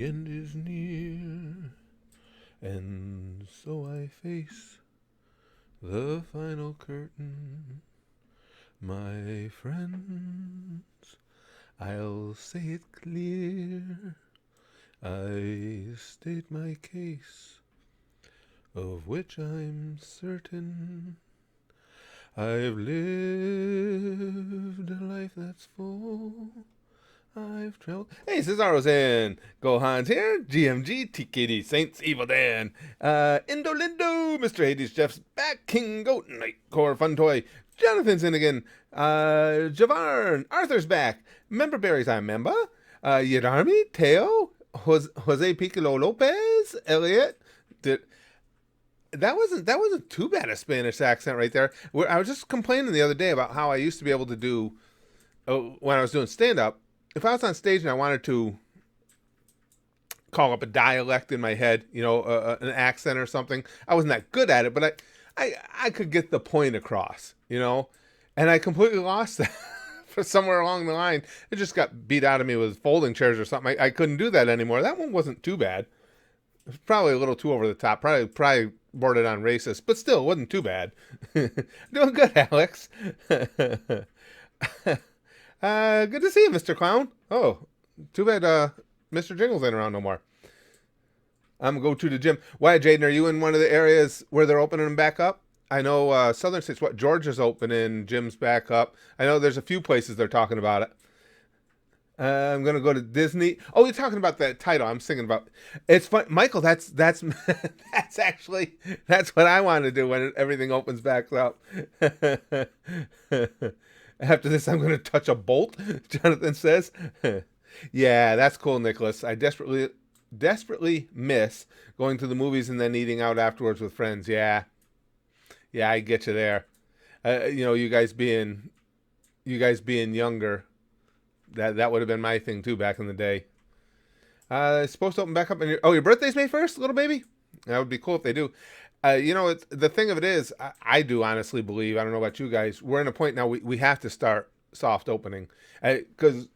End is near, and so I face the final curtain. My friends, I'll say it clear. I state my case, of which I'm certain. I've lived a life that's full. I've traveled. Hey, Cesaro's in. Gohan's here. GMG, TKD, Saints, Evil Dan. Indo Lindo, Mr. Hades, Jeff's back. King Goat, Nightcore, Fun Toy. Jonathan's in again. Javarn, Arthur's back. Member Berries, I'm member. Yadarmi, Teo, Jose Piccolo Lopez, Elliot. That wasn't too bad a Spanish accent right there. I was just complaining the other day about how I used to be able to do when I was doing stand up. If I was on stage and I wanted to call up a dialect in my head, an accent or something, I wasn't that good at it, but I could get the point across, and I completely lost that. For somewhere along the line, it just got beat out of me with folding chairs or something. I couldn't do that anymore. That one wasn't too bad. It was probably a little too over the top. Probably bordered on racist, but still, it wasn't too bad. Doing good, Alex. Good to see you, Mr. Clown. Oh, too bad Mr. Jingles ain't around no more. I'm gonna go to the gym. Why, Jaden, are you in one of the areas where they're opening them back up? I know Southern States, Georgia's opening gyms back up. I know there's a few places they're talking about it. I'm gonna go to Disney. Oh, you're talking about that title. I'm thinking about. It's fun, Michael. That's that's what I want to do when everything opens back up. After this, I'm gonna touch a bolt. Jonathan says, "Yeah, that's cool, Nicholas. I desperately miss going to the movies and then eating out afterwards with friends. Yeah, yeah, I get you there. You guys being younger." That would have been my thing too back in the day. It's supposed to open back up. Your birthday's May 1st, little baby. That would be cool if they do. The thing of it is, I do honestly believe. I don't know about you guys. We're in a point now. We have to start soft opening because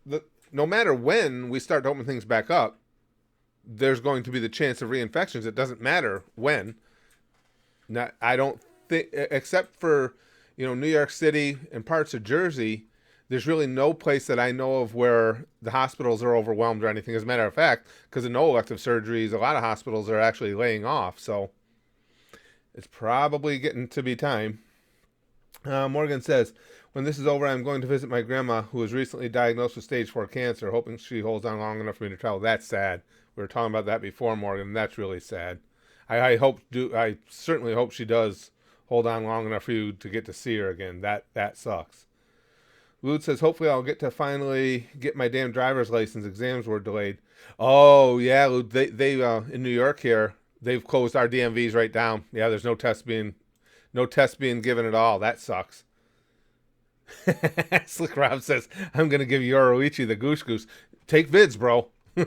no matter when we start to open things back up, there's going to be the chance of reinfections. It doesn't matter when. I don't think, except for New York City and parts of Jersey, there's really no place that I know of where the hospitals are overwhelmed or anything. As a matter of fact, because of no elective surgeries, a lot of hospitals are actually laying off. So it's probably getting to be time. Morgan says, when this is over, I'm going to visit my grandma who was recently diagnosed with stage 4 cancer, hoping she holds on long enough for me to travel. That's sad. We were talking about that before, Morgan. That's really sad. I certainly hope she does hold on long enough for you to get to see her again. That sucks. Lute says, hopefully I'll get to finally get my damn driver's license. Exams were delayed. Oh, yeah, Lute, they in New York here, they've closed our DMVs right down. Yeah, there's no test being given at all. That sucks. Slick Rob says, I'm going to give Yoroichi the goose. Take vids, bro. You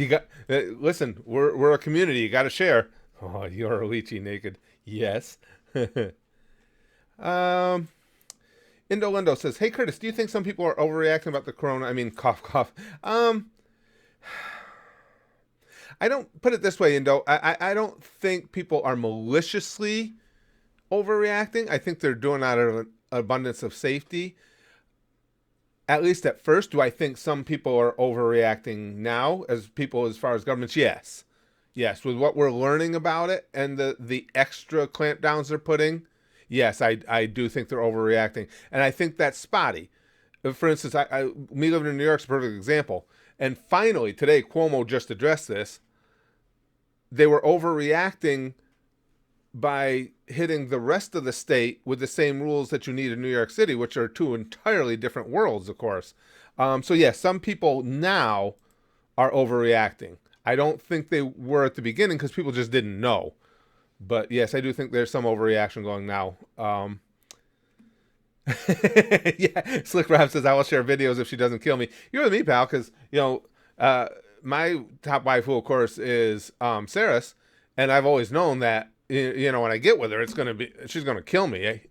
got listen, we're a community. You got to share. Oh, Yoroichi naked. Yes. um Indolindo says, "Hey Curtis, do you think some people are overreacting about the corona? I mean, cough, cough. I don't put it this way, Indo. I don't think people are maliciously overreacting. I think they're doing out of an abundance of safety. At least at first, do I think some people are overreacting now as far as governments? Yes, yes. With what we're learning about it and the extra clampdowns they're putting, yes, I do think they're overreacting, and I think that's spotty. For instance, me living in New York is a perfect example. And finally, today, Cuomo just addressed this. They were overreacting by hitting the rest of the state with the same rules that you need in New York City, which are two entirely different worlds, of course. So, yes, some people now are overreacting. I don't think they were at the beginning because people just didn't know. But, yes, I do think there's some overreaction going now. Yeah, Slick Rob says, I will share videos if she doesn't kill me. You're with me, pal, because, my top waifu, of course, is Saris, and I've always known that, when I get with her, she's gonna kill me.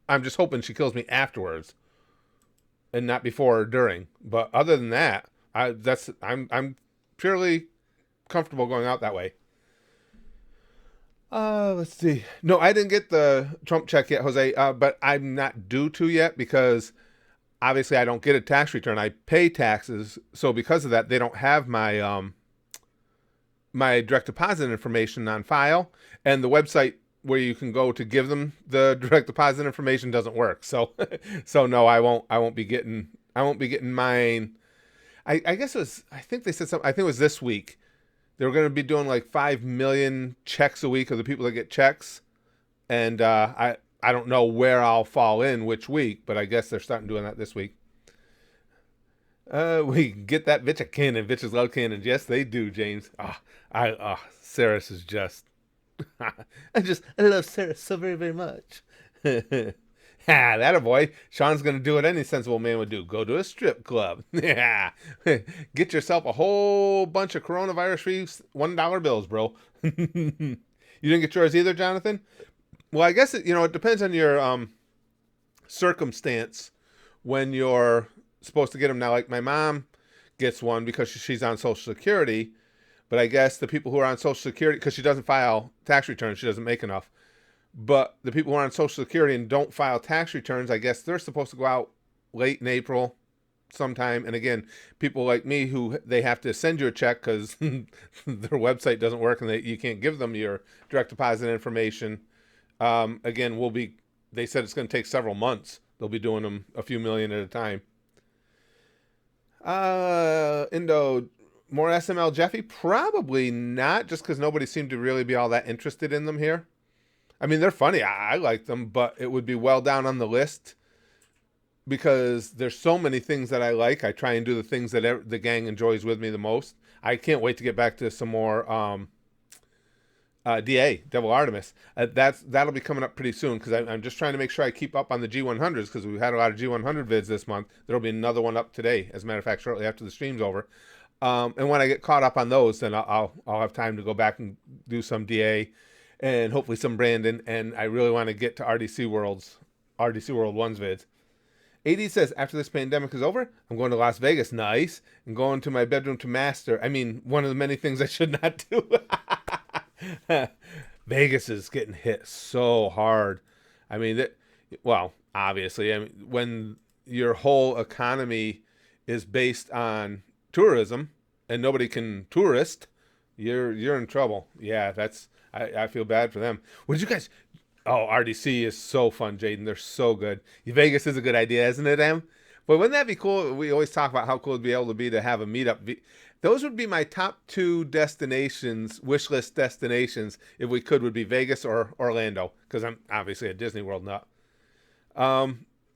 I'm just hoping she kills me afterwards, and not before or during. But other than that, I'm purely comfortable going out that way. Let's see. No, I didn't get the Trump check yet, Jose, but I'm not due to yet because obviously I don't get a tax return. I pay taxes, so because of that, they don't have my direct deposit information on file, and the website where you can go to give them the direct deposit information doesn't work. So, so no, I won't be getting mine. I guess it was. I think they said something. I think it was this week. They were going to be doing like 5 million checks a week of the people that get checks, and I don't know where I'll fall in which week, but I guess they're starting doing that this week. We get that bitch a cannon. Bitches love cannons. Yes, they do, James. Saris is just. I love Sarah so very, very much. That a boy. Sean's gonna do what any sensible man would do. Go to a strip club. Yeah. Get yourself a whole bunch of coronavirus-free $1 bills, bro. You didn't get yours either, Jonathan? Well, I guess it depends on your circumstance when you're supposed to get them. Now, like my mom gets one because she's on Social Security, but I guess the people who are on Social Security, because she doesn't file tax returns, she doesn't make enough. But the people who are on Social Security and don't file tax returns, I guess they're supposed to go out late in April sometime. And again, people like me who they have to send you a check because their website doesn't work and you can't give them your direct deposit information. Again, they said it's going to take several months. They'll be doing them a few million at a time. Indo, more SML Jeffy? Probably not, just because nobody seemed to really be all that interested in them here. I mean, they're funny. I like them, but it would be well down on the list because there's so many things that I like. I try and do the things that the gang enjoys with me the most. I can't wait to get back to some more DA, Devil Artemis. That'll be coming up pretty soon because I'm just trying to make sure I keep up on the G100s because we've had a lot of G100 vids this month. There'll be another one up today, as a matter of fact, shortly after the stream's over. And when I get caught up on those, then I'll have time to go back and do some DA and hopefully some Brandon. And I really want to get to RDC World 1's vids. AD says, after this pandemic is over, I'm going to Las Vegas. Nice. And going to my bedroom to master. I mean, one of the many things I should not do. Vegas is getting hit so hard. I mean, obviously, when your whole economy is based on tourism and nobody can tourist, you're in trouble. Yeah, I feel bad for them. Would you guys? Oh, RDC is so fun, Jaden. They're so good. Vegas is a good idea, isn't it, Em? But wouldn't that be cool? We always talk about how cool it'd be able to be to have a meetup. Those would be my top 2 destinations, wish list destinations, if we could, would be Vegas or Orlando, because I'm obviously a Disney World nut.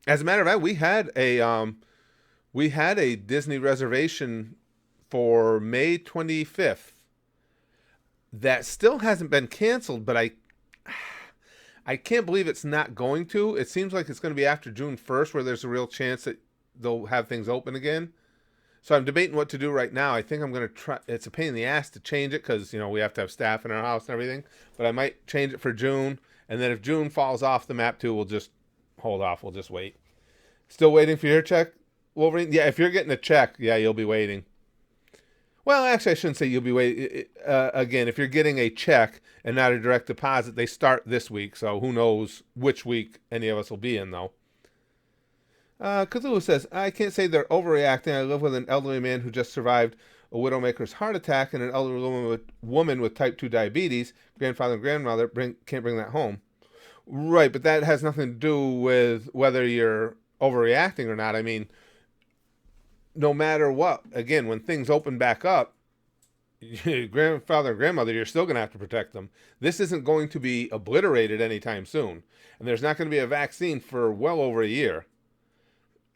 As a matter of fact, we had a Disney reservation for May 25th that still hasn't been canceled, but I can't believe it's not going to. It seems like it's going to be after June 1st where there's a real chance that they'll have things open again. So I'm debating what to do right now. I think I'm going to try. It's a pain in the ass to change it because, we have to have staff in our house and everything. But I might change it for June. And then if June falls off the map too, we'll just hold off. We'll just wait. Still waiting for your check, Wolverine? Yeah, if you're getting a check, yeah, you'll be waiting. Well, actually, I shouldn't say you'll be waiting. Again, if you're getting a check and not a direct deposit, they start this week. So who knows which week any of us will be in, though. Cthulhu says, I can't say they're overreacting. I live with an elderly man who just survived a widowmaker's heart attack and an elderly woman with type 2 diabetes. Grandfather and grandmother can't bring that home. Right, but that has nothing to do with whether you're overreacting or not. I mean, no matter what, again, when things open back up, grandfather and grandmother, you're still going to have to protect them. This isn't going to be obliterated anytime soon. And there's not going to be a vaccine for well over a year.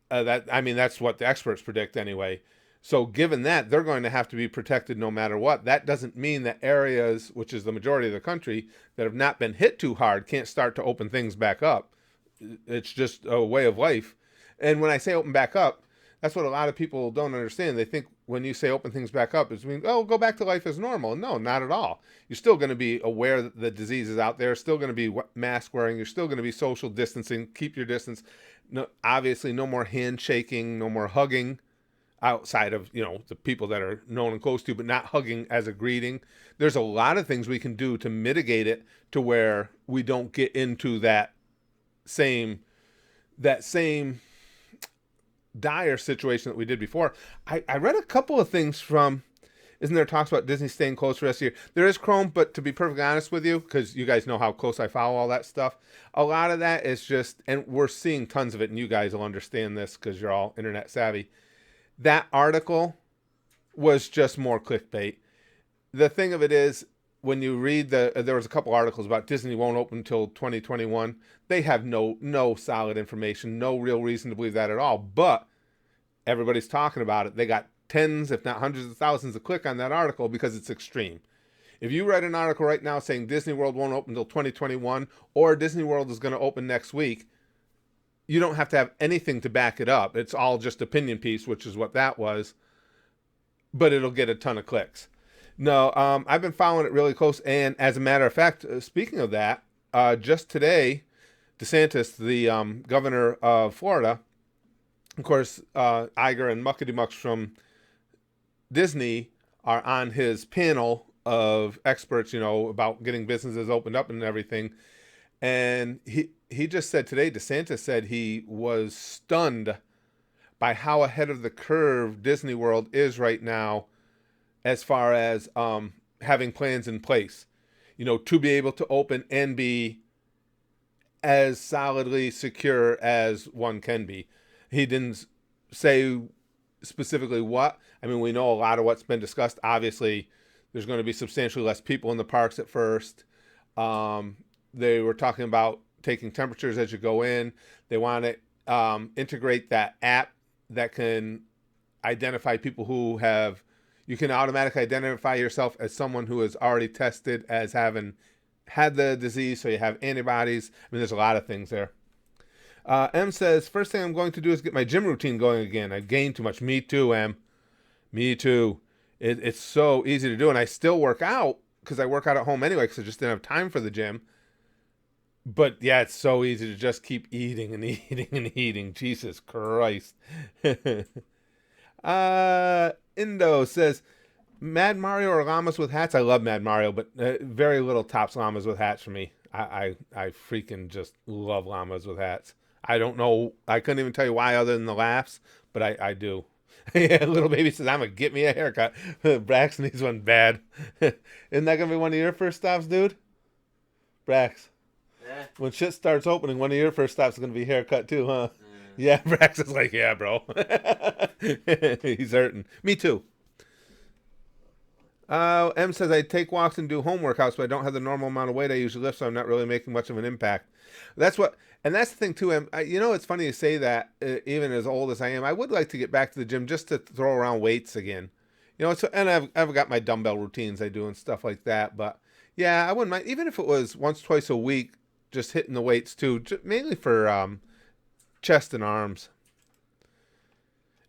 That's what the experts predict anyway. So given that, they're going to have to be protected no matter what. That doesn't mean that areas, which is the majority of the country, that have not been hit too hard can't start to open things back up. It's just a way of life. And when I say open back up, that's what a lot of people don't understand. They think when you say open things back up, it's go back to life as normal. No, not at all. You're still going to be aware that the disease is out there, still going to be mask wearing, you're still going to be social distancing, keep your distance. No, obviously, no more handshaking, no more hugging. outside of, the people that are known and close to, but not hugging as a greeting. There's a lot of things we can do to mitigate it to where we don't get into same that same dire situation that we did before. I read a couple of things from, isn't there talks about Disney staying close for the rest of the year? There is Chrome, but to be perfectly honest with you, because you guys know how close I follow all that stuff, a lot of that is just, and we're seeing tons of it, and you guys will understand this because you're all internet savvy. That article was just more clickbait. The thing of it is, when you read there was a couple articles about Disney won't open until 2021. They have no solid information, no real reason to believe that at all. But everybody's talking about it. They got tens, if not hundreds of thousands of click on that article because it's extreme. If you read an article right now saying Disney World won't open until 2021 or Disney World is going to open next week, you don't have to have anything to back it up. It's all just opinion piece, which is what that was. But it'll get a ton of clicks. No, I've been following it really close. And as a matter of fact, speaking of that, just today, DeSantis, the governor of Florida, of course, Iger and Muckety Mucks from Disney are on his panel of experts, about getting businesses opened up and everything. And he just said today, DeSantis said he was stunned by how ahead of the curve Disney World is right now as far as having plans in place, to be able to open and be as solidly secure as one can be. He didn't say specifically what. I mean, we know a lot of what's been discussed. Obviously, there's going to be substantially less people in the parks at first. They were talking about taking temperatures as you go in. They want to integrate that app that can identify people who you can automatically identify yourself as someone who is already tested as having had the disease, so you have antibodies. I mean, there's a lot of things there. M says, first thing I'm going to do is get my gym routine going again. I've gained too much. Me too, M. Me too. It's so easy to do, and I still work out because I work out at home anyway because I just didn't have time for the gym. But yeah, it's so easy to just keep eating and eating and eating. Jesus Christ. Indo says, Mad Mario or llamas with hats? I love Mad Mario, but very little tops llamas with hats for me. I freaking just love llamas with hats. I don't know. I couldn't even tell you why other than the laughs, but I do. Yeah, little baby says, I'm going to get me a haircut. Braxton needs one bad. Isn't that going to be one of your first stops, dude? Brax. Yeah. When shit starts opening, one of your first stops is going to be haircut too, huh? Yeah, Brax is like, yeah, bro. He's hurting. Me too. M says, I take walks and do home workouts, but I don't have the normal amount of weight I usually lift, so I'm not really making much of an impact. That's the thing too, M. It's funny to say that, even as old as I am, I would like to get back to the gym just to throw around weights again. And I've got my dumbbell routines I do and stuff like that, but yeah, I wouldn't mind, even if it was once, twice a week, just hitting the weights too, mainly for chest and arms.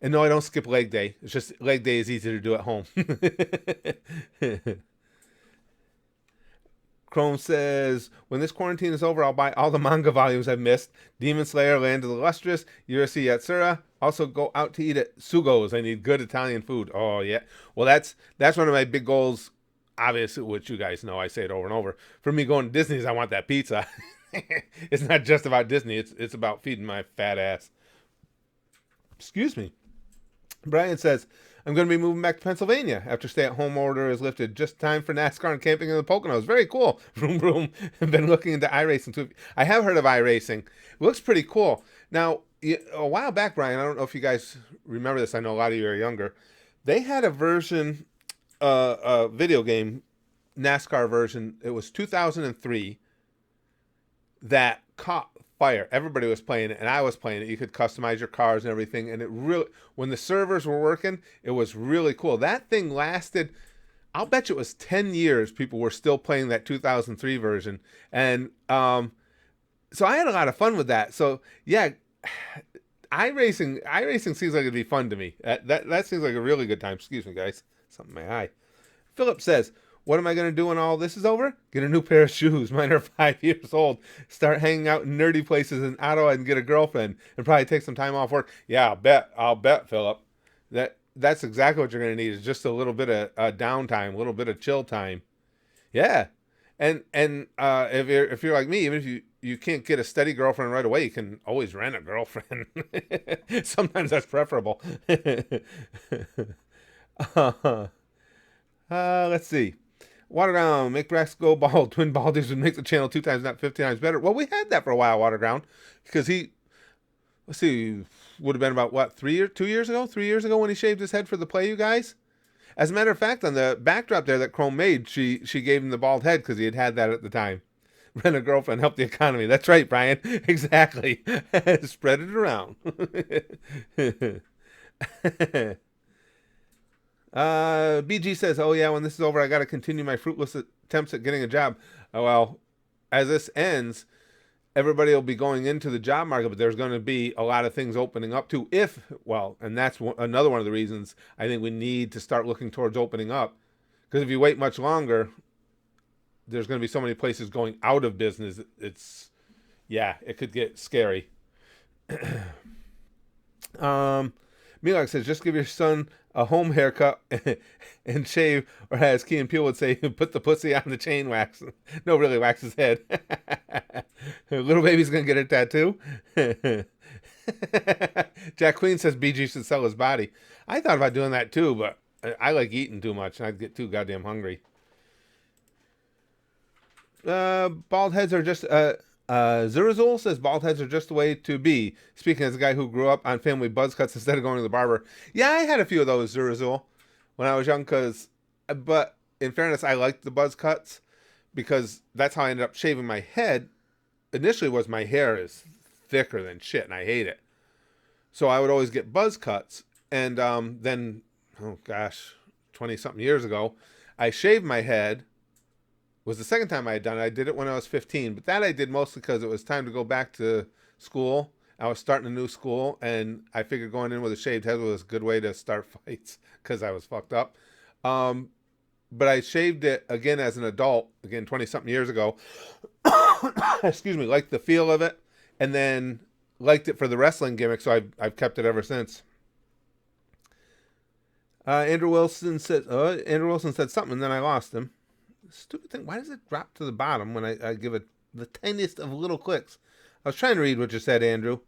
And no, I don't skip leg day. It's just leg day is easy to do at home. Chrome says, when this quarantine is over, I'll buy all the manga volumes I've missed. Demon Slayer, Land of the Lustrous, Urusei Yatsura. Also go out to eat at Sugo's. I need good Italian food. Oh, yeah. Well, that's one of my big goals, obviously, which you guys know. I say it over and over. For me going to Disney's, I want that pizza. It's not just about Disney. It's about feeding my fat ass. Excuse me. Brian says, I'm going to be moving back to Pennsylvania after stay-at-home order is lifted. Just time for NASCAR and camping in the Poconos. Very cool. Vroom, vroom. I've been looking into iRacing too. I have heard of iRacing. It looks pretty cool. Now, a while back, Brian, I don't know if you guys remember this. I know a lot of you are younger. They had a version, a video game, NASCAR version. It was 2003 that caught fire. Everybody was playing it, and I was playing it. You could customize your cars and everything, and it really, when the servers were working, it was really cool. That thing lasted, I'll bet you it was 10 years people were still playing that 2003 version, and so I had a lot of fun with that. So yeah, iRacing seems like it'd be fun to me. That seems like a really good time. Excuse me, guys. Something in my eye. Philip says, what am I going to do when all this is over? Get a new pair of shoes. Mine are 5 years old. Start hanging out in nerdy places in Ottawa and get a girlfriend. And probably take some time off work. Yeah, I'll bet, Philip. That that's exactly what you're going to need is just a little bit of downtime, a little bit of chill time. Yeah. And if you're like me, even if you can't get a steady girlfriend right away, you can always rent a girlfriend. Sometimes that's preferable. uh, let's see. Water down, make Brax go bald. Twin baldies would make the channel 2 times, not 50 times better. Well, we had that for a while, Water down, because let's see, would have been about what 2 years ago, 3 years ago when he shaved his head for the play, you guys. As a matter of fact, on the backdrop there that Chrome made, she gave him the bald head because he had that at the time. Rent a girlfriend, help the economy. That's right, Brian. Exactly. Spread it around. BG says, "Oh yeah, when this is over, I got to continue my fruitless attempts at getting a job." Oh, well, as this ends, everybody will be going into the job market, but there's going to be a lot of things opening up too. And that's another one of the reasons I think we need to start looking towards opening up. Because if you wait much longer, there's going to be so many places going out of business. It could get scary. Milak says, just give your son a home haircut and shave, or as Key and Peele would say, put the pussy on the chain wax. No, really, wax his head. Little baby's gonna get a tattoo. Jack Queen says BG should sell his body. I thought about doing that too, but I like eating too much and I'd get too goddamn hungry. Bald heads are just Zurazul says bald heads are just the way to be. Speaking as a guy who grew up on family buzz cuts instead of going to the barber. Yeah, I had a few of those, Zurazul, when I was young. But in fairness, I liked the buzz cuts because that's how I ended up shaving my head. Initially, was my hair is thicker than shit, and I hate it. So I would always get buzz cuts, and then, oh gosh, 20-something years ago, I shaved my head. Was the second time I had done it. I did it when I was 15, but that I did mostly because it was time to go back to school. I was starting a new school, and I figured going in with a shaved head was a good way to start fights because I was fucked up. But I shaved it again as an adult, again 20-something years ago. Excuse me, liked the feel of it, and then liked it for the wrestling gimmick, so I've kept it ever since. Andrew Wilson said something, and then I lost him. Stupid thing. Why does it drop to the bottom when I give it the tiniest of little clicks? I was trying to read what you said, Andrew.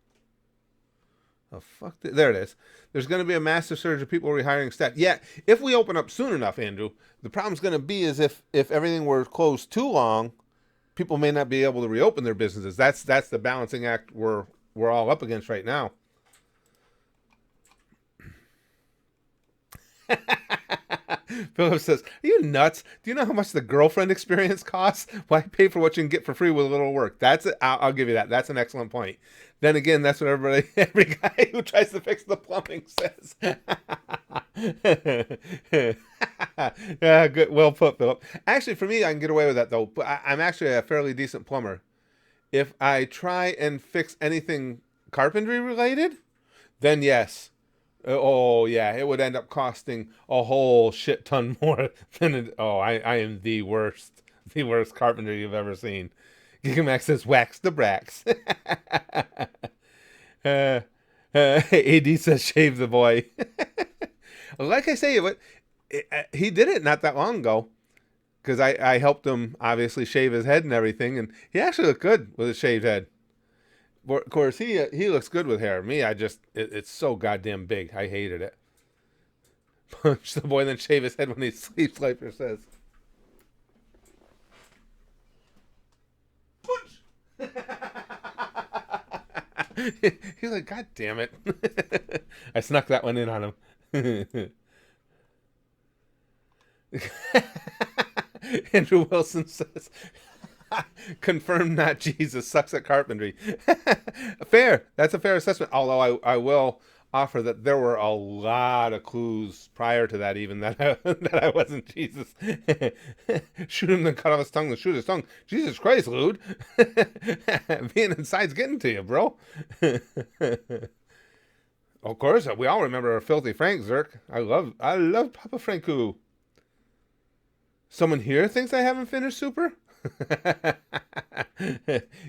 Oh, fuck. There it is. There's going to be a massive surge of people rehiring staff. Yeah, if we open up soon enough, Andrew, the problem's going to be is if everything were closed too long, people may not be able to reopen their businesses. That's the balancing act we're all up against right now. Philip says, "Are you nuts? Do you know how much the girlfriend experience costs? Why pay for what you can get for free with a little work?" That's it. I'll give you that. That's an excellent point. Then again, that's what every guy who tries to fix the plumbing says. Yeah, good. Well put, Philip. Actually, for me, I can get away with that though. But I'm actually a fairly decent plumber. If I try and fix anything carpentry related, then yes. Oh yeah, it would end up costing a whole shit ton more than it. Oh, I am the worst carpenter you've ever seen. Gigamax says, "Wax the brax." AD says, "Shave the boy." Like I say, he did it not that long ago because I helped him obviously shave his head and everything, and he actually looked good with a shaved head. Of course, he looks good with hair. Me, it's so goddamn big. I hated it. Punch the boy, then shave his head when he sleeps, Lifer says. Punch! He's like, God damn it. I snuck that one in on him. Andrew Wilson says, "Confirmed not Jesus, sucks at carpentry." Fair. That's a fair assessment. Although I will offer that there were a lot of clues prior to that even that I wasn't Jesus. Shoot him, then cut off his tongue, then shoot his tongue. Jesus Christ, Lude. Being inside's getting to you, bro. Of course, we all remember Filthy Frank, Zerk. I love Papa Franku. Someone here thinks I haven't finished Super?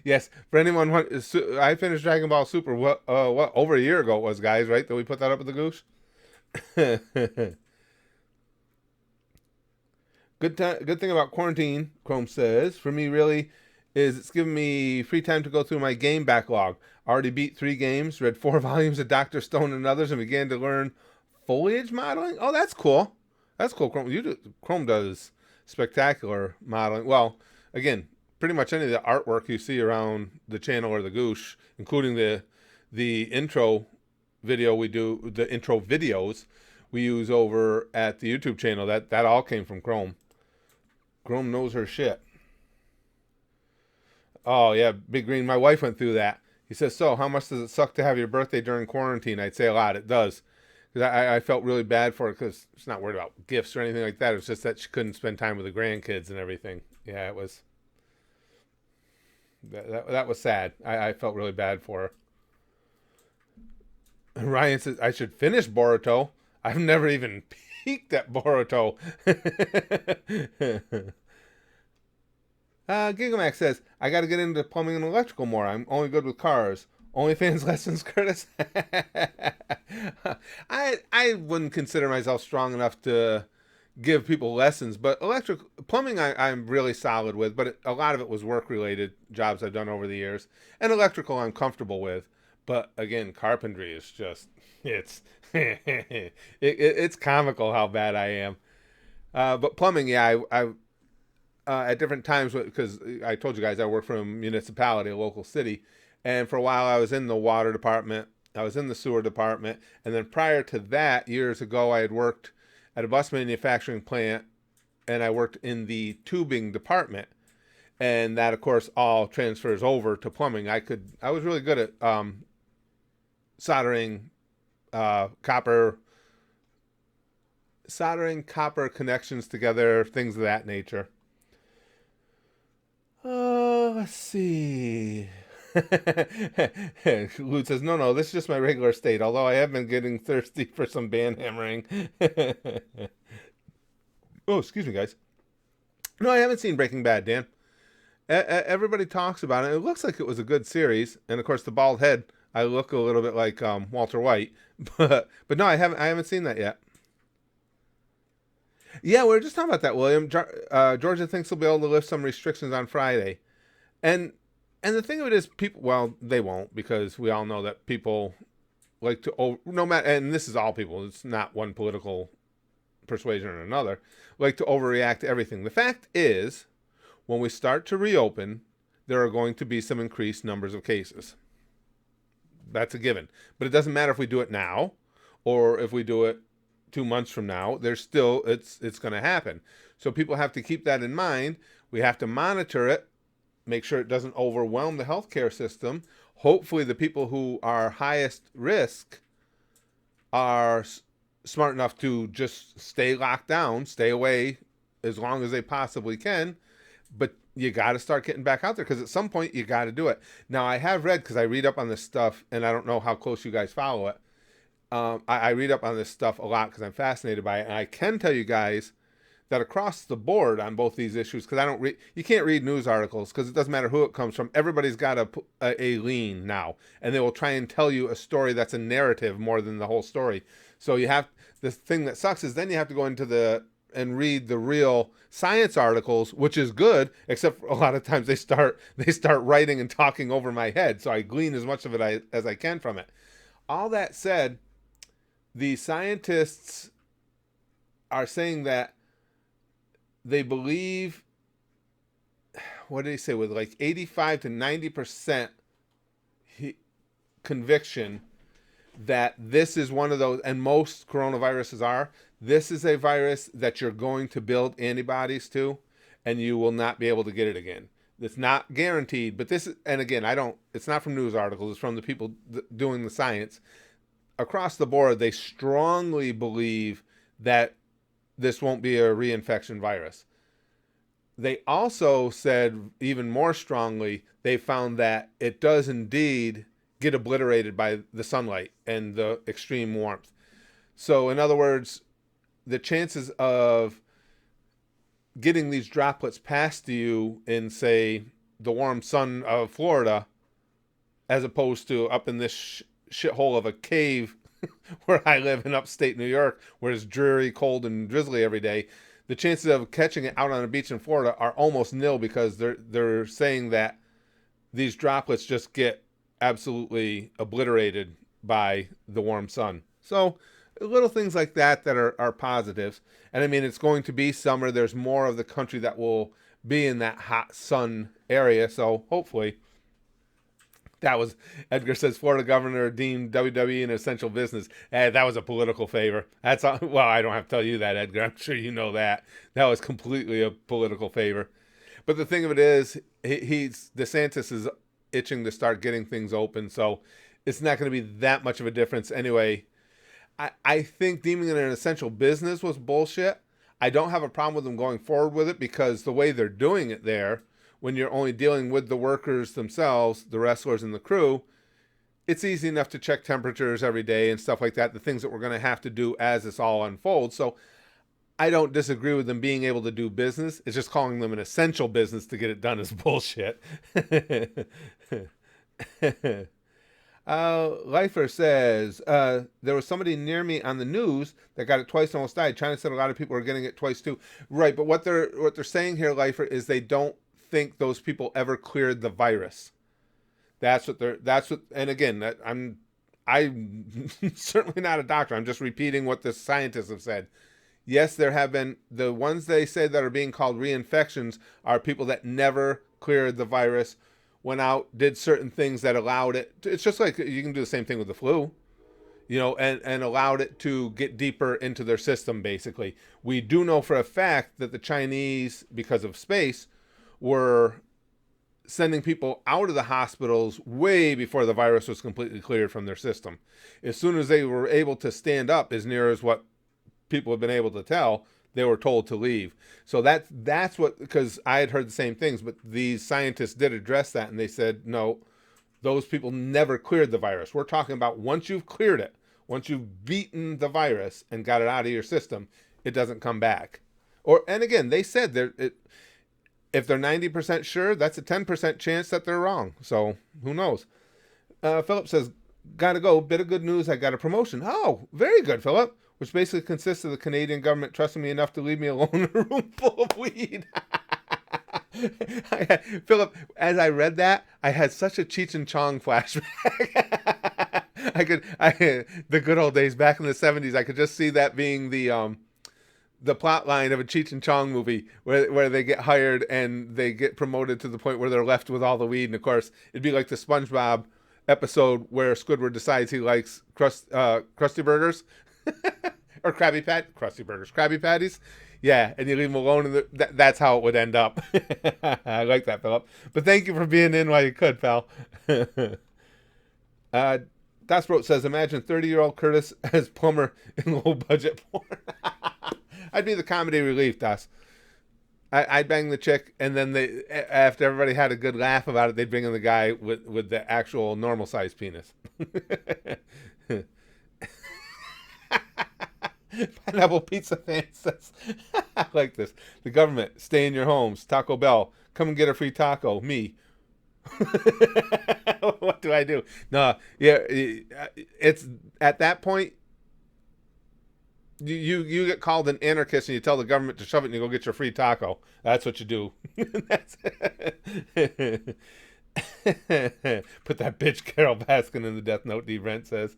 Yes, for anyone I finished Dragon Ball Super over a year ago it was, guys, right? That we put that up at the Goose. Good thing about quarantine, Chrome says, for me really is it's given me free time to go through my game backlog. Already beat 3 games, read 4 volumes of Dr. Stone and others, and began to learn foliage modeling. Oh, that's cool. That's cool. Chrome does spectacular modeling. Well, again, pretty much any of the artwork you see around the channel or the Goosh, including the intro video we do, the intro videos we use over at the YouTube channel, that all came from Chrome. Chrome knows her shit. Oh yeah, Big Green. My wife went through that. He says, "So, how much does it suck to have your birthday during quarantine?" I'd say a lot. It does, because I felt really bad for her because she's not worried about gifts or anything like that. It was just that she couldn't spend time with the grandkids and everything. Yeah, it was. That was sad. I felt really bad for her. And Ryan says I should finish Boruto. I've never even peeked at Boruto. Gigamax says, I got to get into plumbing and electrical more. I'm only good with cars. OnlyFans lessons, Curtis? I wouldn't consider myself strong enough to give people lessons, but plumbing I'm really solid with, but a lot of it was work-related jobs I've done over the years. And electrical I'm comfortable with. But again, carpentry is just, it's comical how bad I am. But plumbing, yeah, I at different times, because I told you guys I work for a municipality, a local city, and for a while I was in the water department, I was in the sewer department, and then prior to that, years ago, I had worked at a bus manufacturing plant, and I worked in the tubing department, and that of course all transfers over to plumbing. I was really good at soldering copper connections together, things of that nature. Let's see. Lute says, no, this is just my regular state, although I have been getting thirsty for some band hammering. Oh, excuse me, guys. No, I haven't seen Breaking Bad, Dan. Everybody talks about it. It looks like it was a good series, and of course, the bald head. I look a little bit like Walter White, but no, I haven't seen that yet. Yeah, we were just talking about that, William. Georgia thinks he'll be able to lift some restrictions on Friday, and the thing of it is, people. Well, they won't, because we all know that people like to no matter. And this is all people. It's not one political persuasion or another. Like to overreact to everything. The fact is, when we start to reopen, there are going to be some increased numbers of cases. That's a given. But it doesn't matter if we do it now or if we do it 2 months from now. There's still it's going to happen. So people have to keep that in mind. We have to monitor it, make sure it doesn't overwhelm the healthcare system. Hopefully the people who are highest risk are smart enough to just stay locked down, stay away as long as they possibly can. But you got to start getting back out there, because at some point you got to do it. Now, I have read, because I read up on this stuff, and I don't know how close you guys follow it. I read up on this stuff a lot because I'm fascinated by it, and I can tell you guys that across the board on both these issues, because I don't read, you can't read news articles because it doesn't matter who it comes from. Everybody's got a lean now, and they will try and tell you a story that's a narrative more than the whole story. So the thing that sucks is then you have to go into and read the real science articles, which is good, except a lot of times they start writing and talking over my head. So I glean as much of it as I can from it. All that said, the scientists are saying that they believe, what did he say, with like 85 to 90% conviction that this is one of those, and most coronaviruses are, this is a virus that you're going to build antibodies to, and you will not be able to get it again. It's not guaranteed, but and again, it's not from news articles, it's from the people doing the science. Across the board, they strongly believe that this won't be a reinfection virus. They also said, even more strongly, they found that it does indeed get obliterated by the sunlight and the extreme warmth. So in other words, the chances of getting these droplets past you in, say, the warm sun of Florida, as opposed to up in this shithole of a cave where I live in upstate New York, where it's dreary, cold, and drizzly every day, the chances of catching it out on a beach in Florida are almost nil because they're saying that these droplets just get absolutely obliterated by the warm sun. So little things like that are positives. And I mean, it's going to be summer. There's more of the country that will be in that hot sun area. So hopefully that was, Edgar says, Florida governor deemed WWE an essential business. That was a political favor. That's well, I don't have to tell you that, Edgar. I'm sure you know that. That was completely a political favor. But the thing of it is, he's DeSantis is itching to start getting things open, so it's not going to be that much of a difference anyway. I think deeming it an essential business was bullshit. I don't have a problem with them going forward with it because the way they're doing it there, when you're only dealing with the workers themselves, the wrestlers and the crew, it's easy enough to check temperatures every day and stuff like that, the things that we're going to have to do as this all unfolds. So I don't disagree with them being able to do business. It's just calling them an essential business to get it done is bullshit. Lifer says, there was somebody near me on the news that got it twice and almost died. China said a lot of people are getting it twice too. Right, but what they're saying here, Lifer, is they don't think those people ever cleared the virus. That's what, and again, I'm certainly not a doctor. I'm just repeating what the scientists have said. Yes, there have been, the ones they say that are being called reinfections are people that never cleared the virus, went out, did certain things that allowed it. It's just like you can do the same thing with the flu, and allowed it to get deeper into their system, basically. We do know for a fact that the Chinese, because of space, were sending people out of the hospitals way before the virus was completely cleared from their system. As soon as they were able to stand up, as near as what people have been able to tell, they were told to leave. So that's what, because I had heard the same things, but these scientists did address that, and they said, no, those people never cleared the virus. We're talking about once you've cleared it, once you've beaten the virus and got it out of your system, it doesn't come back. And again, they said if they're 90% sure, that's a 10% chance that they're wrong. So who knows? Philip says, gotta go. Bit of good news. I got a promotion. Oh, very good, Philip. Which basically consists of the Canadian government trusting me enough to leave me alone in a room full of weed. Philip, as I read that, I had such a Cheech and Chong flashback. The good old days back in the 70s. I could just see that being the plot line of a Cheech and Chong movie where they get hired and they get promoted to the point where they're left with all the weed. And of course, it'd be like the SpongeBob episode where Squidward decides he likes Krusty Burgers. Or Krusty Burgers, Krabby Patties. Yeah, and you leave them alone, and that's how it would end up. I like that, Philip. But thank you for being in while you could, pal. Dasbroat says, imagine 30-year-old Curtis as plumber in low-budget porn. I'd be the comedy relief, Das. I'd bang the chick, and then after everybody had a good laugh about it, they'd bring in the guy with the actual normal-sized penis. Pineapple Pizza fan says, I like this. The government, stay in your homes. Taco Bell, come and get a free taco. Me. What do I do? No, yeah, it's at that point, you get called an anarchist and you tell the government to shove it and you go get your free taco. That's what you do. That's Put that bitch Carol Baskin in the Death Note, D. Brent says.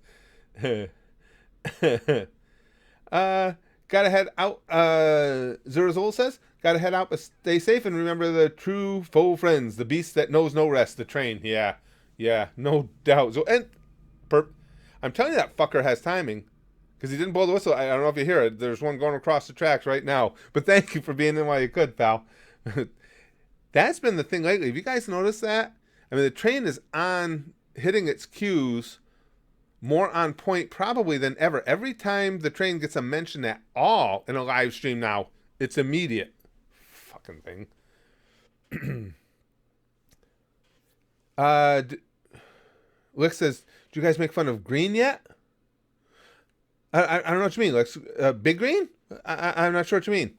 Gotta head out. Zurazul says, gotta head out, but stay safe and remember the true faux friends, the beast that knows no rest, the train. Yeah, no doubt. So, I'm telling you, that fucker has timing because he didn't blow the whistle. I don't know if you hear it. There's one going across the tracks right now. But thank you for being in while you could, pal. That's been the thing lately. Have you guys noticed that? I mean, the train is on hitting its cues more on point probably than ever. Every time the train gets a mention at all in a live stream now, it's immediate. Fucking thing. Lick says, do you guys make fun of Green yet? I don't know what you mean. Like, Big Green? I'm not sure what you mean.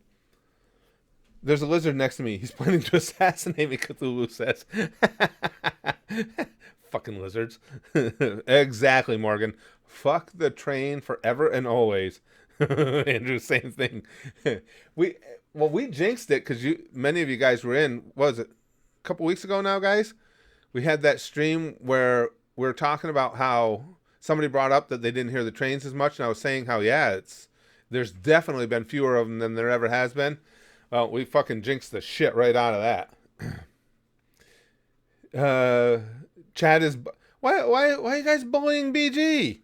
There's a lizard next to me. He's planning to assassinate me, Cthulhu says. Fucking lizards. Exactly, Morgan. Fuck the train forever and always. Andrew, same thing. we we jinxed it because many of you guys were in. What was it a couple weeks ago now, guys? We had that stream where we were talking about how somebody brought up that they didn't hear the trains as much, and I was saying how there's definitely been fewer of them than there ever has been. Well, we fucking jinxed the shit right out of that. Chad is why are you guys bullying BG?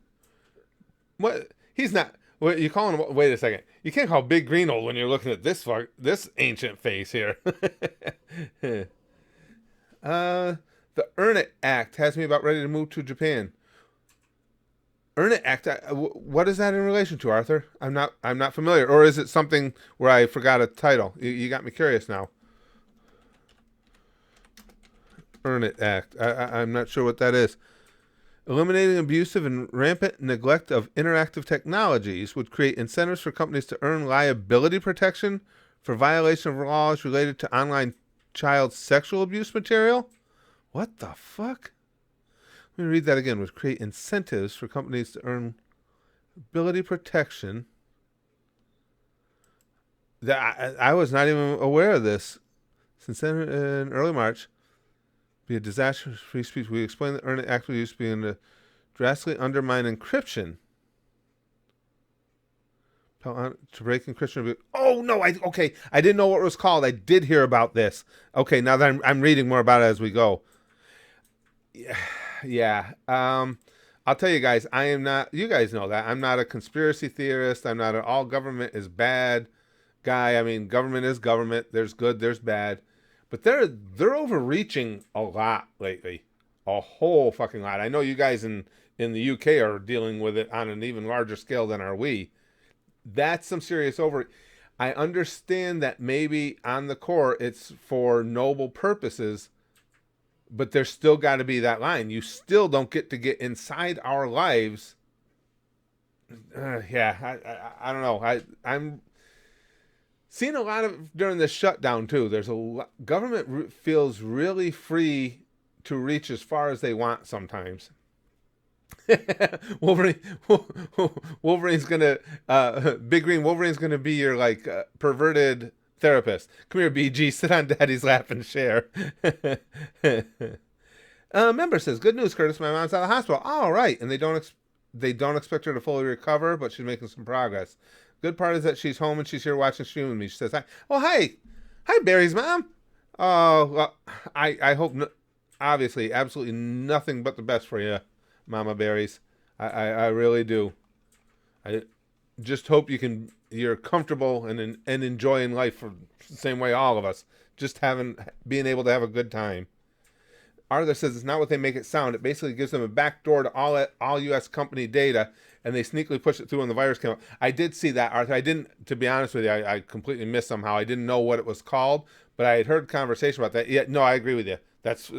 What he's not. What you calling him? Wait a second. You can't call Big Green old when you're looking at this ancient face here. The Earn It Act has me about ready to move to Japan. Earn It Act. What is that in relation to, Arthur? I'm not familiar. Or is it something where I forgot a title? You got me curious now. Earn It Act. I'm not sure what that is. Eliminating abusive and rampant neglect of interactive technologies would create incentives for companies to earn liability protection for violation of laws related to online child sexual abuse material. What the fuck? Let me read that again. Would create incentives for companies to earn liability protection. I was not even aware of this. Since then, in early March, be a disaster for free speech. We explain that Earn It Act will use being to drastically undermine encryption. To break encryption. Oh no! Okay. I didn't know what it was called. I did hear about this. Okay, now that I'm reading more about it as we go. Yeah. I'll tell you guys. I am not. You guys know that I'm not a conspiracy theorist. I'm not an all government is bad guy. I mean, government is government. There's good. There's bad. But they're overreaching a lot lately, a whole fucking lot. I know you guys in the UK are dealing with it on an even larger scale than are we. That's some serious I understand that maybe on the core it's for noble purposes, but there's still got to be that line. You still don't get to get inside our lives. I don't know. I'm seen a lot of during this shutdown too. There's government feels really free to reach as far as they want sometimes. Wolverine's gonna Big Green. Wolverine's gonna be your perverted therapist. Come here, BG. Sit on Daddy's lap and share. Member says, "Good news, Curtis. My mom's out of the hospital. All right, and they don't expect her to fully recover, but she's making some progress. Good part is that she's home and she's here watching stream with me. She says, hi. Oh, hi. Hi, Barry's mom. Oh, well, I hope, obviously, absolutely nothing but the best for you, Mama Barry's. I really do. I just hope you're comfortable and enjoying life for the same way all of us. Just being able to have a good time. Arthur says it's not what they make it sound. It basically gives them a backdoor to all U.S. company data, and they sneakily push it through when the virus came out. I did see that, Arthur. I didn't, to be honest with you, I completely missed somehow. I didn't know what it was called, but I had heard conversation about that. Yeah, no, I agree with you. That's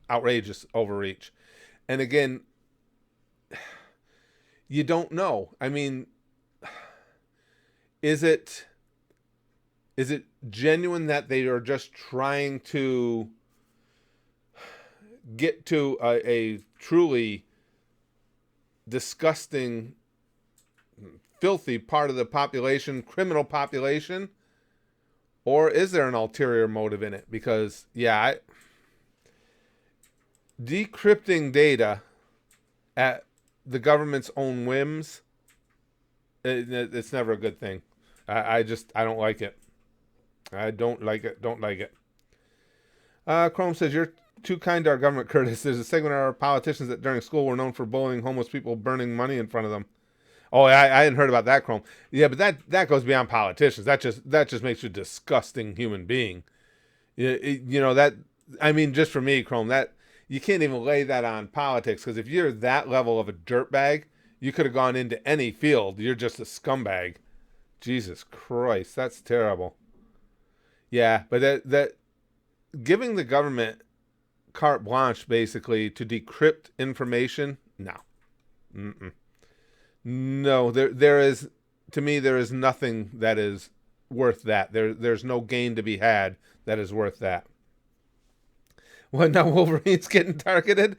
outrageous overreach. And again, you don't know. I mean, is it genuine that they are just trying to get to a truly disgusting, filthy part of the population, criminal population? Or is there an ulterior motive in it? Because, decrypting data at the government's own whims, it's never a good thing. I don't like it. I don't like it. Don't like it. Chrome says, you're too kind to our government, Curtis. There's a segment of our politicians that during school were known for bullying homeless people, burning money in front of them. Oh, I hadn't heard about that, Chrome. Yeah, but that goes beyond politicians. That just makes you a disgusting human being. I mean, just for me, Chrome, that you can't even lay that on politics, because if you're that level of a dirtbag, you could have gone into any field. You're just a scumbag. Jesus Christ, that's terrible. Yeah, but that giving the government carte blanche basically to decrypt information, no. No, there is, to me, there is nothing that is worth that. There's no gain to be had that is worth that. What, now Wolverine's getting targeted?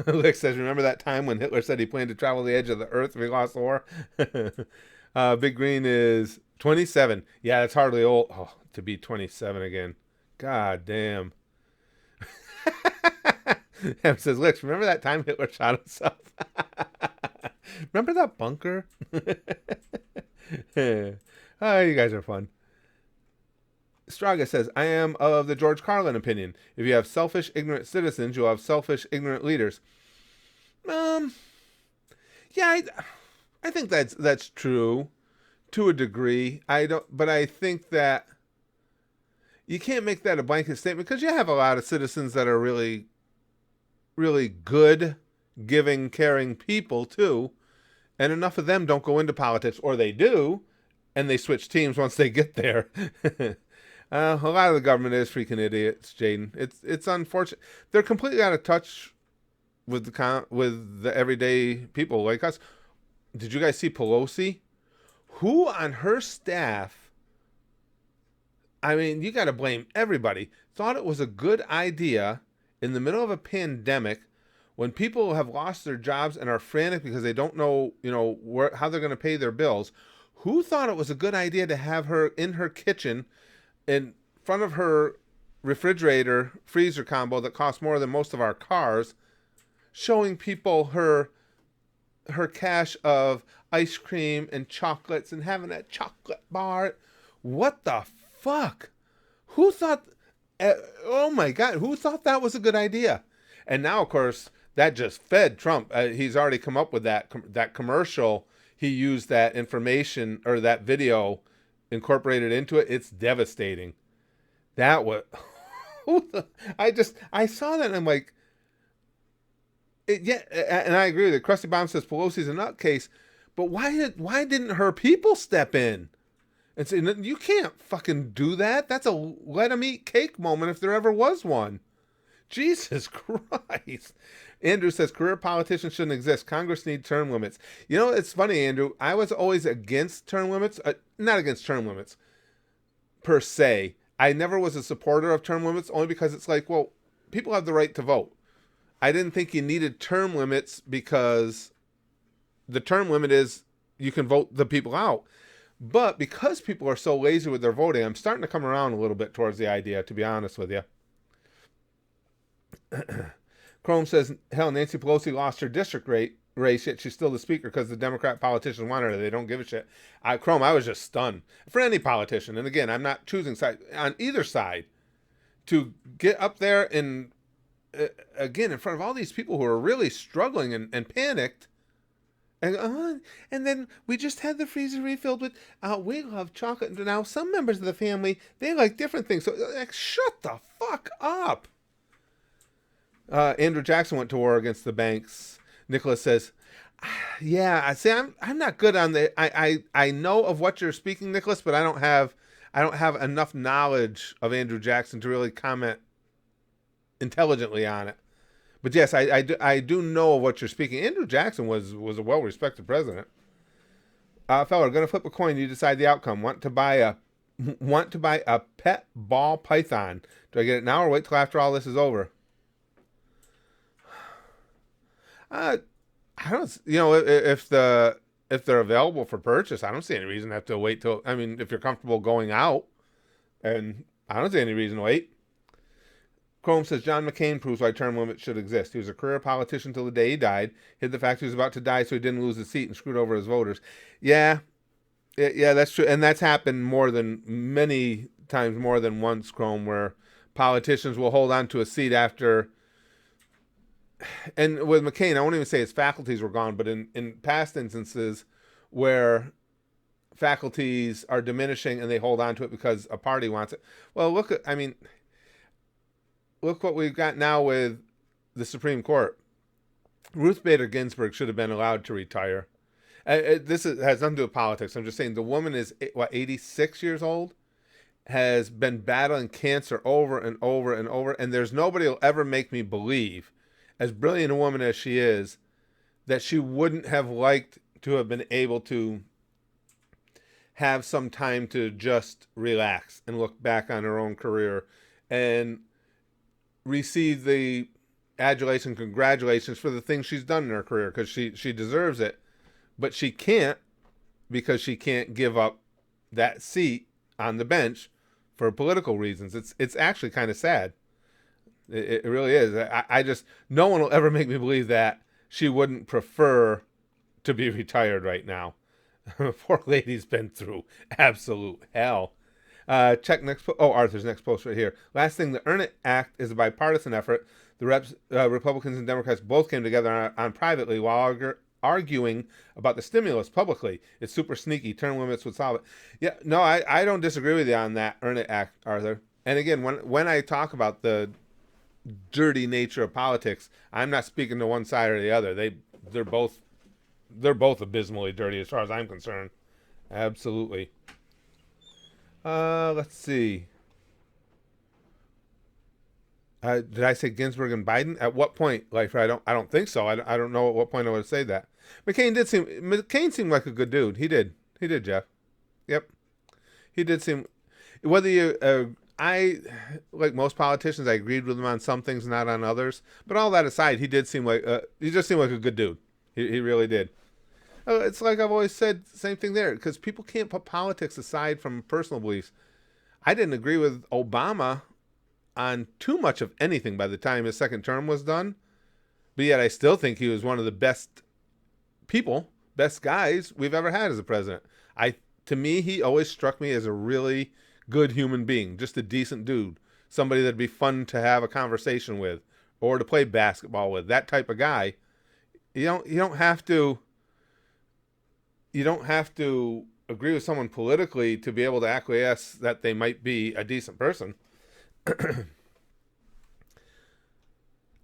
Lick says, remember that time when Hitler said he planned to travel the edge of the earth if he lost the war? Big Green is 27. Yeah, that's hardly old. Oh, to be 27 again. God damn. Em says, Licks, remember that time Hitler shot himself? Remember that bunker? Oh, you guys are fun. Straga says, I am of the George Carlin opinion. If you have selfish, ignorant citizens, you'll have selfish, ignorant leaders. Yeah, I think that's true to a degree. But I think that you can't make that a blanket statement because you have a lot of citizens that are really, really good, giving, caring people too, and enough of them don't go into politics, or they do, and they switch teams once they get there. A lot of the government is freaking idiots, Jaden. It's unfortunate. They're completely out of touch with the everyday people like us. Did you guys see Pelosi? Who on her staff? I mean, you got to blame everybody. Thought it was a good idea in the middle of a pandemic when people have lost their jobs and are frantic because they don't know, how they're going to pay their bills. Who thought it was a good idea to have her in her kitchen in front of her refrigerator freezer combo that costs more than most of our cars, showing people her cache of ice cream and chocolates and having that chocolate bar? What the fuck? Who thought? Oh my God! Who thought that was a good idea? And now, of course, that just fed Trump. He's already come up with that commercial. He used that information or that video incorporated into it. It's devastating. That was I saw that and I'm like, yeah, and I agree with it. Krusty Bomb says Pelosi's a nutcase, but why didn't her people step in and say, you can't fucking do that? That's a let them eat cake moment if there ever was one. Jesus Christ. Andrew says career politicians shouldn't exist. Congress needs term limits. It's funny, Andrew. I was always against term limits. Not against term limits per se. I never was a supporter of term limits only because it's like, well, people have the right to vote. I didn't think you needed term limits because the term limit is you can vote the people out. But because people are so lazy with their voting, I'm starting to come around a little bit towards the idea, to be honest with you. Chrome says, hell, Nancy Pelosi lost her district race, yet she's still the speaker because the Democrat politicians want her. They don't give a shit. Chrome, I was just stunned. For any politician, and again, I'm not choosing side on either side, to get up there and, again, in front of all these people who are really struggling and panicked, and then we just had the freezer refilled with, we love chocolate. And now some members of the family, they like different things. So, shut the fuck up. Andrew Jackson went to war against the banks. Nicholas says, yeah, I say I'm not good on the I know of what you're speaking, Nicholas, but I don't have enough knowledge of Andrew Jackson to really comment intelligently on it. But yes, I do know of what you're speaking. Andrew Jackson was a well-respected president. Fella, gonna flip a coin, you decide the outcome. Want to buy a pet ball python. Do I get it now or wait till after all this is over? I don't, if they're available for purchase, I don't see any reason to have to wait till, if you're comfortable going out, and I don't see any reason to wait. Chrome says, John McCain proves why term limits should exist. He was a career politician till the day he died, hid the fact he was about to die so he didn't lose his seat and screwed over his voters. Yeah, that's true. And that's happened many times more than once, Chrome, where politicians will hold on to a seat after. And with McCain, I won't even say his faculties were gone, but in past instances where faculties are diminishing and they hold on to it because a party wants it. Well, look what we've got now with the Supreme Court. Ruth Bader Ginsburg should have been allowed to retire. Has nothing to do with politics. I'm just saying the woman is, 86 years old? Has been battling cancer over and over and over, and there's nobody who'll ever make me believe, as brilliant a woman as she is, that she wouldn't have liked to have been able to have some time to just relax and look back on her own career. And receive the adulation, congratulations for the things she's done in her career, because she deserves it, but she can't, because she can't give up that seat on the bench for political reasons. It's actually kind of sad. It really is. I just, no one will ever make me believe that she wouldn't prefer to be retired right now. Poor lady's been through absolute hell. Check next. Arthur's next post right here. Last thing, the Earn It Act is a bipartisan effort. The Republicans and Democrats both came together on privately while arguing about the stimulus publicly. It's super sneaky. Term limits would solve it. Yeah, no, I don't disagree with you on that Earn It Act, Arthur. And again, when I talk about the dirty nature of politics, I'm not speaking to one side or the other. They're both abysmally dirty as far as I'm concerned. Absolutely. Let's see. Did I say Ginsburg and Biden? At what point, Lifer? I don't think so. I don't know at what point I would say that. McCain seemed like a good dude. He did, Jeff. Yep. He did seem, whether you, I, like most politicians, I agreed with him on some things, not on others. But all that aside, he just seemed like a good dude. He really did. It's like I've always said, same thing there, because people can't put politics aside from personal beliefs. I didn't agree with Obama on too much of anything by the time his second term was done, but yet I still think he was one of the best guys we've ever had as a president. To me, he always struck me as a really good human being, just a decent dude, somebody that'd be fun to have a conversation with or to play basketball with, that type of guy. You don't have to agree with someone politically to be able to acquiesce that they might be a decent person.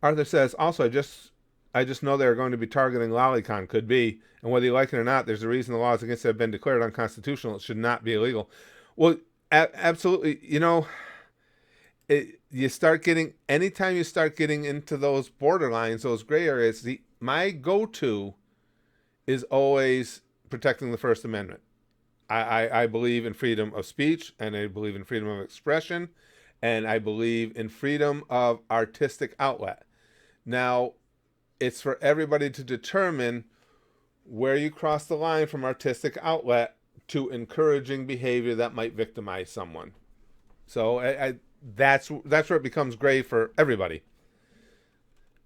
Arthur says, also, I just know they're going to be targeting Lolicon. Could be. And whether you like it or not, there's a reason the laws against it have been declared unconstitutional. It should not be illegal. Well, absolutely. Anytime you start getting into those borderlines, those gray areas, my go-to is always protecting the First Amendment. I believe in freedom of speech, and I believe in freedom of expression, and I believe in freedom of artistic outlet. Now, it's for everybody to determine where you cross the line from artistic outlet to encouraging behavior that might victimize someone. So that's where it becomes gray for everybody.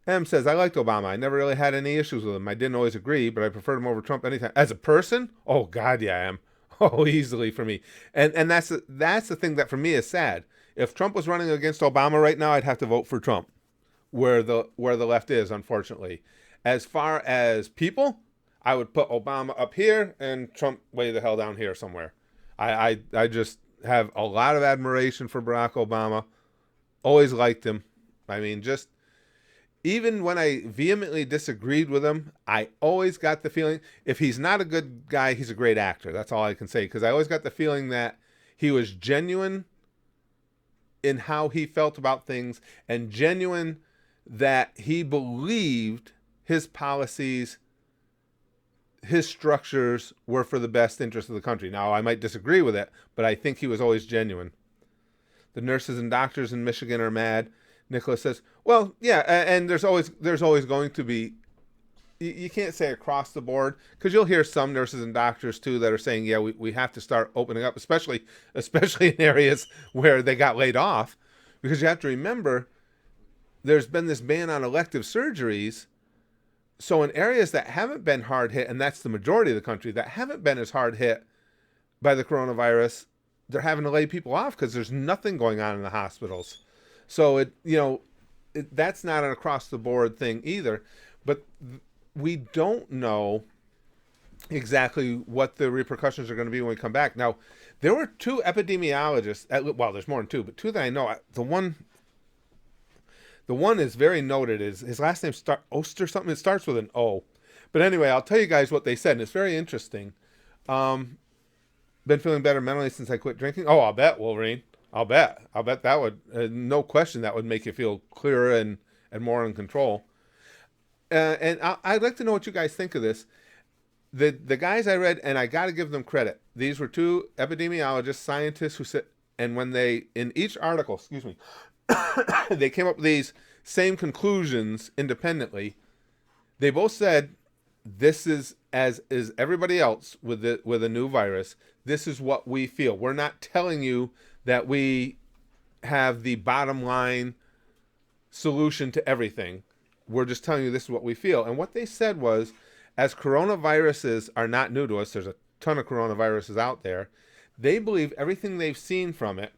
M says, I liked Obama. I never really had any issues with him. I didn't always agree, but I preferred him over Trump anytime. As a person? Oh, God, yeah, I am. Oh, easily for me. And that's the thing that for me is sad. If Trump was running against Obama right now, I'd have to vote for Trump, where the left is, unfortunately. As far as people, I would put Obama up here and Trump way the hell down here somewhere. I just have a lot of admiration for Barack Obama. Always liked him. I mean, just even when I vehemently disagreed with him, I always got the feeling, if he's not a good guy, he's a great actor. That's all I can say, because I always got the feeling that he was genuine in how he felt about things, and genuine that he believed his policies, his structures were for the best interest of the country. Now, I might disagree with it, but I think he was always genuine. The nurses and doctors in Michigan are mad. Nicholas says, well, yeah, and there's always going to be, you can't say across the board, because you'll hear some nurses and doctors too that are saying, yeah, we have to start opening up, especially in areas where they got laid off, because you have to remember there's been this ban on elective surgeries. So in areas that haven't been hard hit, and that's the majority of the country, that haven't been as hard hit by the coronavirus, they're having to lay people off because there's nothing going on in the hospitals. So that's not an across the board thing either. But we don't know exactly what the repercussions are going to be when we come back. Now, there were two epidemiologists. Well, there's more than two, but two that I know. The one is very noted. His last name Oster something. It starts with an O. But anyway, I'll tell you guys what they said, and it's very interesting. Been feeling better mentally since I quit drinking. Oh, I'll bet, Wolverine. I'll bet that would, no question, that would make you feel clearer and more in control. And I'd like to know what you guys think of this. The guys I read, and I got to give them credit. These were two epidemiologists, scientists who said, and when they, in each article, They came up with these same conclusions independently. They both said this is as is everybody else with a new virus. This is what we feel. We're not telling you that we have the bottom line solution to everything. We're just telling you this is what we feel. And what they said was, as coronaviruses are not new to us, there's a ton of coronaviruses out there. They believe everything they've seen from it,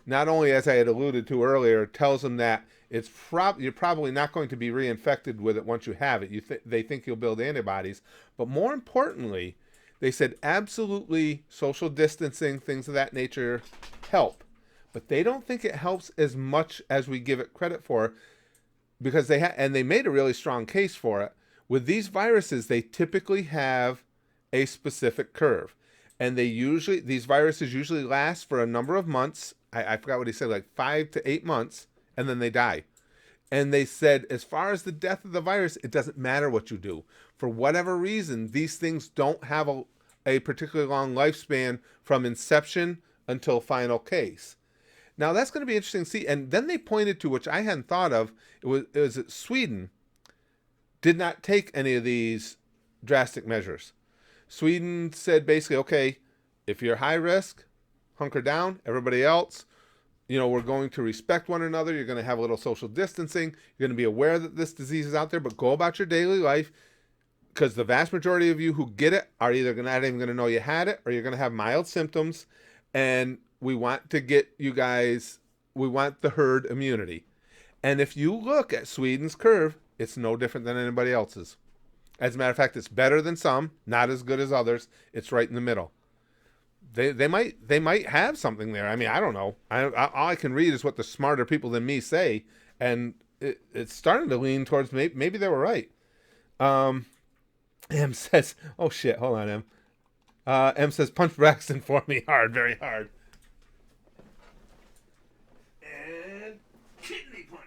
not only, as I had alluded to earlier, tells them that you're probably not going to be reinfected with it once you have it. They think you'll build antibodies. But more importantly, they said absolutely social distancing, things of that nature help. But they don't think it helps as much as we give it credit for, because they made a really strong case for it. With these viruses, they typically have a specific curve. And these viruses usually last for a number of months. I forgot what he said, like 5 to 8 months, and then they die. And they said, as far as the death of the virus, it doesn't matter what you do. For whatever reason, these things don't have a particularly long lifespan from inception until final case. Now, that's going to be interesting to see. And then they pointed to, which I hadn't thought of, it was that Sweden did not take any of these drastic measures. Sweden said basically, okay, if you're high risk, hunker down. Everybody else, we're going to respect one another. You're going to have a little social distancing. You're going to be aware that this disease is out there, but go about your daily life, because the vast majority of you who get it are either not even going to know you had it, or you're going to have mild symptoms. And we want to get you guys, we want the herd immunity. And if you look at Sweden's curve, it's no different than anybody else's. As a matter of fact, it's better than some, not as good as others. It's right in the middle. They might have something there. I mean, I don't know. All I can read is what the smarter people than me say, and it's starting to lean towards maybe they were right. M says, oh shit, hold on, M. M says, punch Braxton for me hard, very hard. And kidney punch.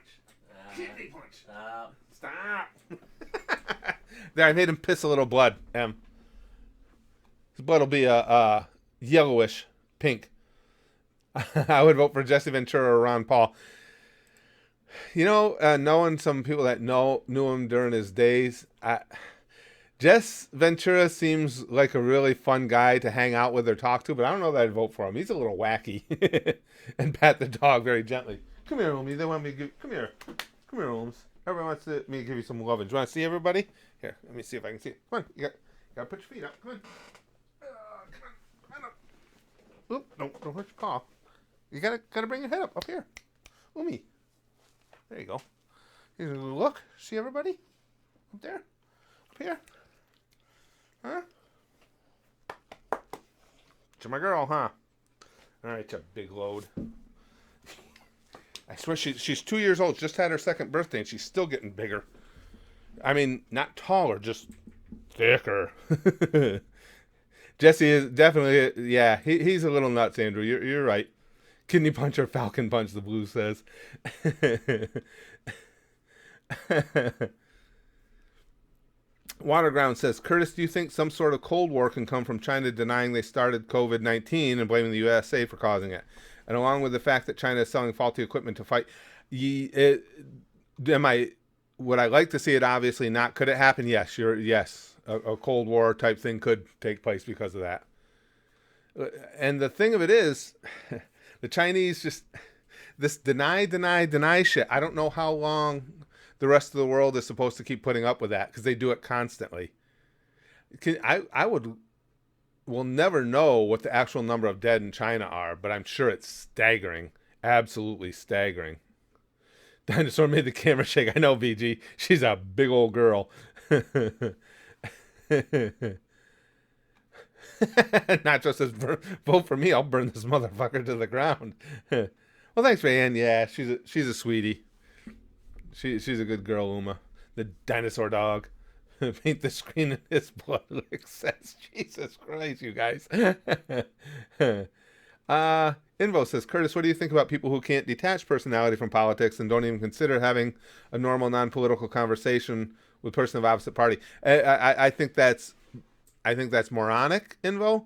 Kidney punch. Stop. There, I made him piss a little blood, M. His blood will be a yellowish pink. I would vote for Jesse Ventura or Ron Paul. Knowing some people that knew him during his days, Jess Ventura seems like a really fun guy to hang out with or talk to, but I don't know that I'd vote for him. He's a little wacky. And pat the dog very gently. Come here, Oomy. They want me to give... Come here. Come here, Ooms. Everyone wants me to give you some loving. Do you want to see everybody? Here, let me see if I can see it. Come on. You got to put your feet up. Come on. Come on up. Oop, don't hurt your paw. You gotta bring your head up here. Oomy. There you go. Here's a little look. See everybody? Up there? Up here? Huh? You're my girl, huh? Alright, you big load. I swear she's 2 years old, just had her second birthday, and she's still getting bigger. I mean, not taller, just thicker. Jesse is definitely, yeah, he's a little nuts, Andrew. You're right. Kidney punch or falcon punch, the blue says. Waterground says, Curtis, do you think some sort of Cold War can come from China denying they started COVID-19 and blaming the USA for causing it? And along with the fact that China is selling faulty equipment to fight, would I like to see it? Obviously not. Could it happen? Yes. Yes. A Cold War type thing could take place because of that. And the thing of it is, the Chinese just, this deny shit. I don't know how long the rest of the world is supposed to keep putting up with that, because they do it constantly. We'll never know what the actual number of dead in China are, but I'm sure it's staggering. Absolutely staggering. Dinosaur made the camera shake. I know, VG. She's a big old girl. Nacho says, vote for me. I'll burn this motherfucker to the ground. Well, thanks, Rayanne. Yeah, she's a sweetie. She's a good girl, Uma. The dinosaur dog. Paint the screen in his blood, like says. Jesus Christ, you guys. Invo says, Curtis, what do you think about people who can't detach personality from politics and don't even consider having a normal non-political conversation with a person of opposite party? I think that's moronic, Invo,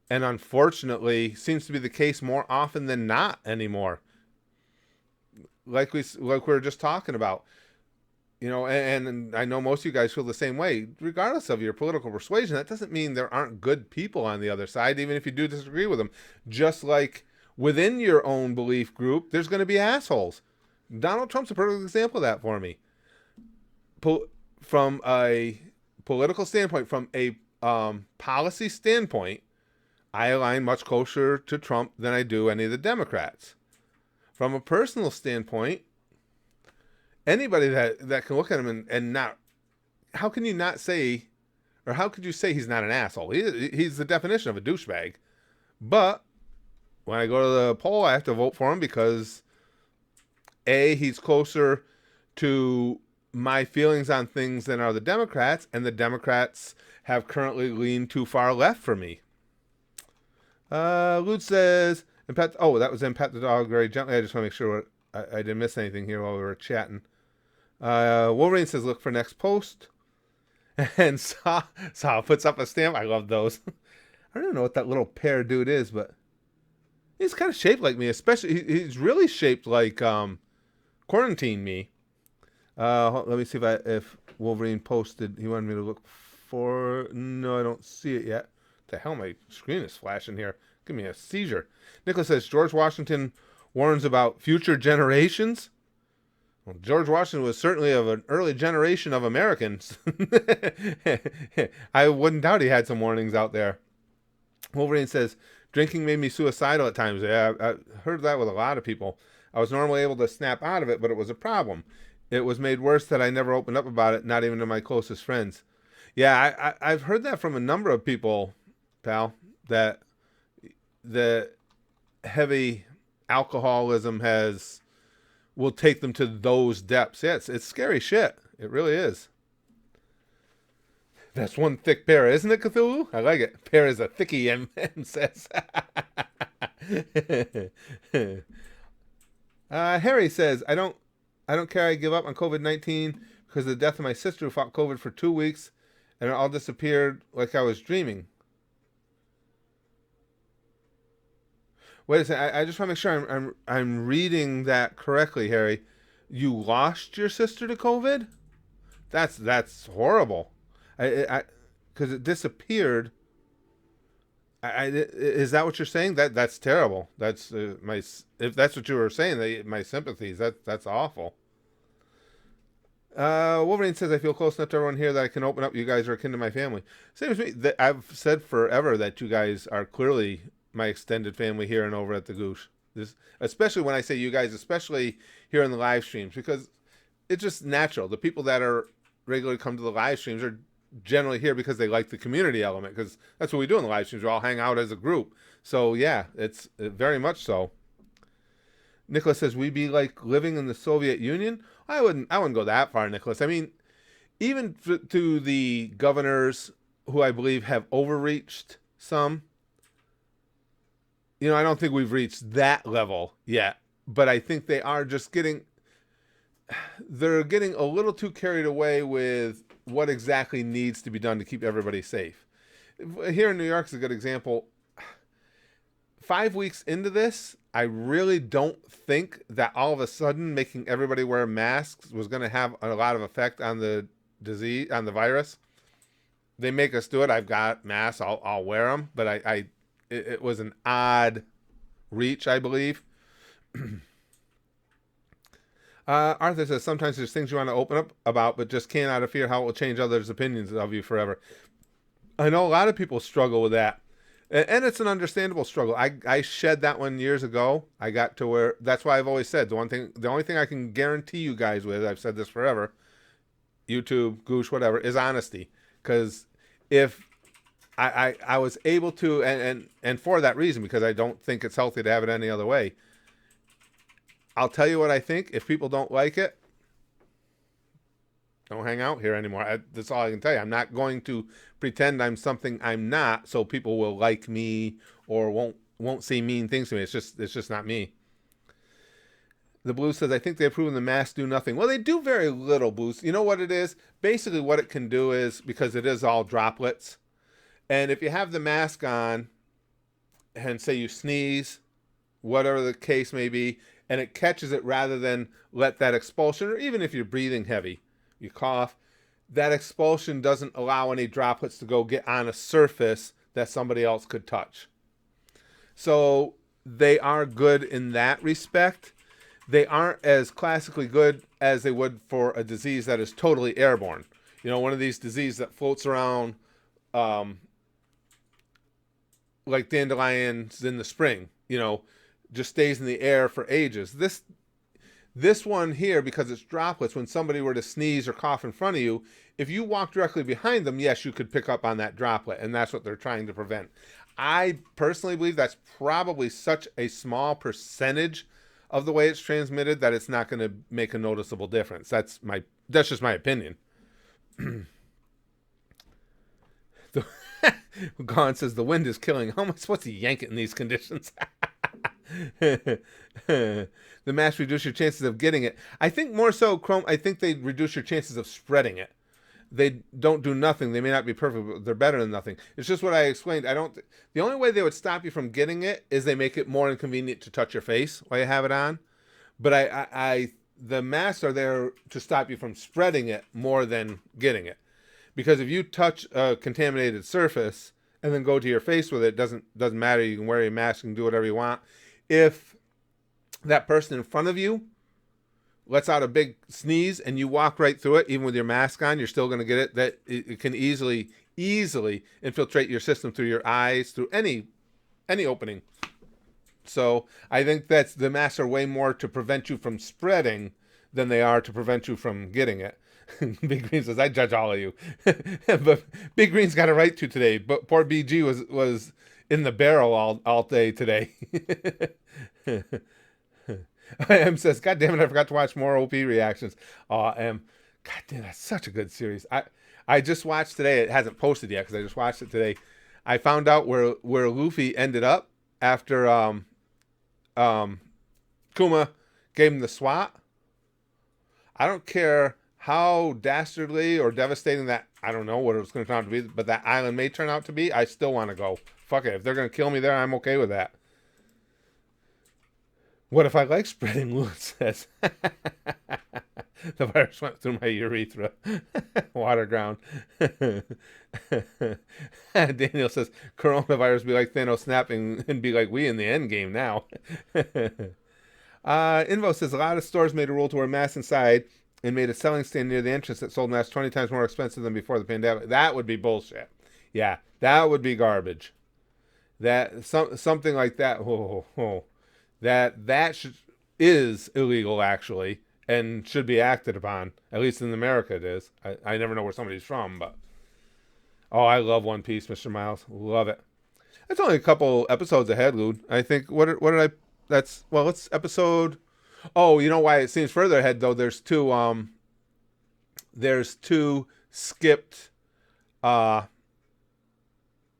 and unfortunately seems to be the case more often than not anymore. like we were just talking about. And I know most of you guys feel the same way. Regardless of your political persuasion, that doesn't mean there aren't good people on the other side, even if you do disagree with them. Just like within your own belief group, there's going to be assholes. Donald Trump's a perfect example of that for me. From a political standpoint, from a policy standpoint, I align much closer to Trump than I do any of the Democrats. From a personal standpoint, anybody that can look at him and not, how can you not say, or how could you say he's not an asshole? He's the definition of a douchebag. But when I go to the poll, I have to vote for him because A, he's closer to my feelings on things than are the Democrats, and the Democrats have currently leaned too far left for me. Lute says, that was in Pet the Dog very gently. I just want to make sure I didn't miss anything here while we were chatting. Wolverine says, look for next post. And Saw puts up a stamp. I love those. I don't even know what that little pear dude is, but he's kind of shaped like me. Especially, he's really shaped like Quarantine Me. Let me see if Wolverine posted. He wanted me to look for. No, I don't see it yet. What the hell, my screen is flashing here. Give me a seizure. Nicholas says, George Washington warns about future generations. Well, George Washington was certainly of an early generation of Americans. I wouldn't doubt he had some warnings out there. Wolverine says, drinking made me suicidal at times. Yeah, I heard that with a lot of people. I was normally able to snap out of it, but it was a problem. It was made worse that I never opened up about it, not even to my closest friends. Yeah, I've heard that from a number of people, pal, that the heavy alcoholism will take them to those depths. Yeah, it's scary shit. It really is. That's one thick pear, isn't it, Cthulhu? I like it. Pear is a thickie, M says. Harry says, I don't care. I give up on COVID-19 because of the death of my sister who fought COVID for 2 weeks and it all disappeared like I was dreaming. Wait a second. I just want to make sure I'm reading that correctly, Harry. You lost your sister to COVID? That's horrible. Because it disappeared. Is that what you're saying? That's terrible. That's if that's what you were saying, my sympathies. That's awful. Wolverine says, I feel close enough to everyone here that I can open up. You guys are akin to my family. Same as me. I've said forever that you guys are clearly my extended family here and over at the Goosh. Especially when I say you guys, especially here in the live streams, because it's just natural. The people that are regularly come to the live streams are generally here because they like the community element, because that's what we do in the live streams. We all hang out as a group. So yeah, it's very much so. Nicholas says, we be like living in the Soviet Union. I wouldn't go that far, Nicholas. I mean, even to the governors who I believe have overreached some, I don't think we've reached that level yet, but I think they are just they're getting a little too carried away with what exactly needs to be done to keep everybody safe. Here in New York is a good example. 5 weeks into this, I really don't think that all of a sudden making everybody wear masks was going to have a lot of effect on the disease, on the virus. They make us do it. I've got masks. I'll wear them, but it was an odd reach, I believe. Arthur says, sometimes there's things you want to open up about, but just can't out of fear how it will change others' opinions of you forever. I know a lot of people struggle with that. And it's an understandable struggle. I shed that one years ago. I got to where, that's why I've always said, the only thing I can guarantee you guys with, I've said this forever, YouTube, Goosh, whatever, is honesty. Because if I was able to, and for that reason, because I don't think it's healthy to have it any other way, I'll tell you what I think. If people don't like it, don't hang out here anymore. That's all I can tell you. I'm not going to pretend I'm something I'm not, so people will like me or won't say mean things to me. It's just not me. The Blue says, I think they've proven the masks do nothing. Well, they do very little, Blues. You know what it is? Basically, what it can do is, because it is all droplets, and if you have the mask on, and say you sneeze, whatever the case may be, and it catches it rather than let that expulsion, or even if you're breathing heavy, you cough, that expulsion doesn't allow any droplets to go get on a surface that somebody else could touch. So they are good in that respect. They aren't as classically good as they would for a disease that is totally airborne. One of these diseases that floats around like dandelions in the spring, just stays in the air for ages. This one here, because it's droplets, when somebody were to sneeze or cough in front of you, if you walk directly behind them, yes, you could pick up on that droplet, and that's what they're trying to prevent. I personally believe that's probably such a small percentage of the way it's transmitted that it's not going to make a noticeable difference. That's just my opinion. Gone says the wind is killing. How am I supposed to yank it in these conditions? The mask reduce your chances of getting it. I think more so, Chrome. I think they reduce your chances of spreading it. They don't do nothing. They may not be perfect, but they're better than nothing. It's just what I explained. The only way they would stop you from getting it is they make it more inconvenient to touch your face while you have it on. But the masks are there to stop you from spreading it more than getting it. Because if you touch a contaminated surface and then go to your face with it, doesn't matter. You can wear your mask and do whatever you want. If that person in front of you lets out a big sneeze and you walk right through it, even with your mask on, you're still going to get it. That it can easily infiltrate your system through your eyes, through any opening. So I think that the masks are way more to prevent you from spreading than they are to prevent you from getting it. Big Green says, I judge all of you. But Big Green's got it right to today. But poor BG was in the barrel all day today. M says, God damn it, I forgot to watch more OP reactions. God damn, that's such a good series. I just watched today. It hasn't posted yet because I just watched it today. I found out where Luffy ended up after Kuma gave him the SWAT. I don't care how dastardly or devastating that, I don't know what it was going to turn out to be, but that island may turn out to be, I still want to go. Fuck it. If they're going to kill me there, I'm okay with that. What if I like spreading, Lewis says. The virus went through my urethra. Water ground. Daniel says, coronavirus be like Thanos snapping and be like we in the end game now. Invo says, a lot of stores made a rule to wear masks inside and made a selling stand near the entrance that sold masks 20 times more expensive than before the pandemic. That would be bullshit. Yeah, that would be garbage. Something like that. That is illegal, actually, and should be acted upon. At least in America it is. I never know where somebody's from, but... Oh, I love One Piece, Mr. Miles. Love it. That's only a couple episodes ahead, Lude. I think, what did I... it's episode... Oh, you know why it seems further ahead, though? There's two skipped filler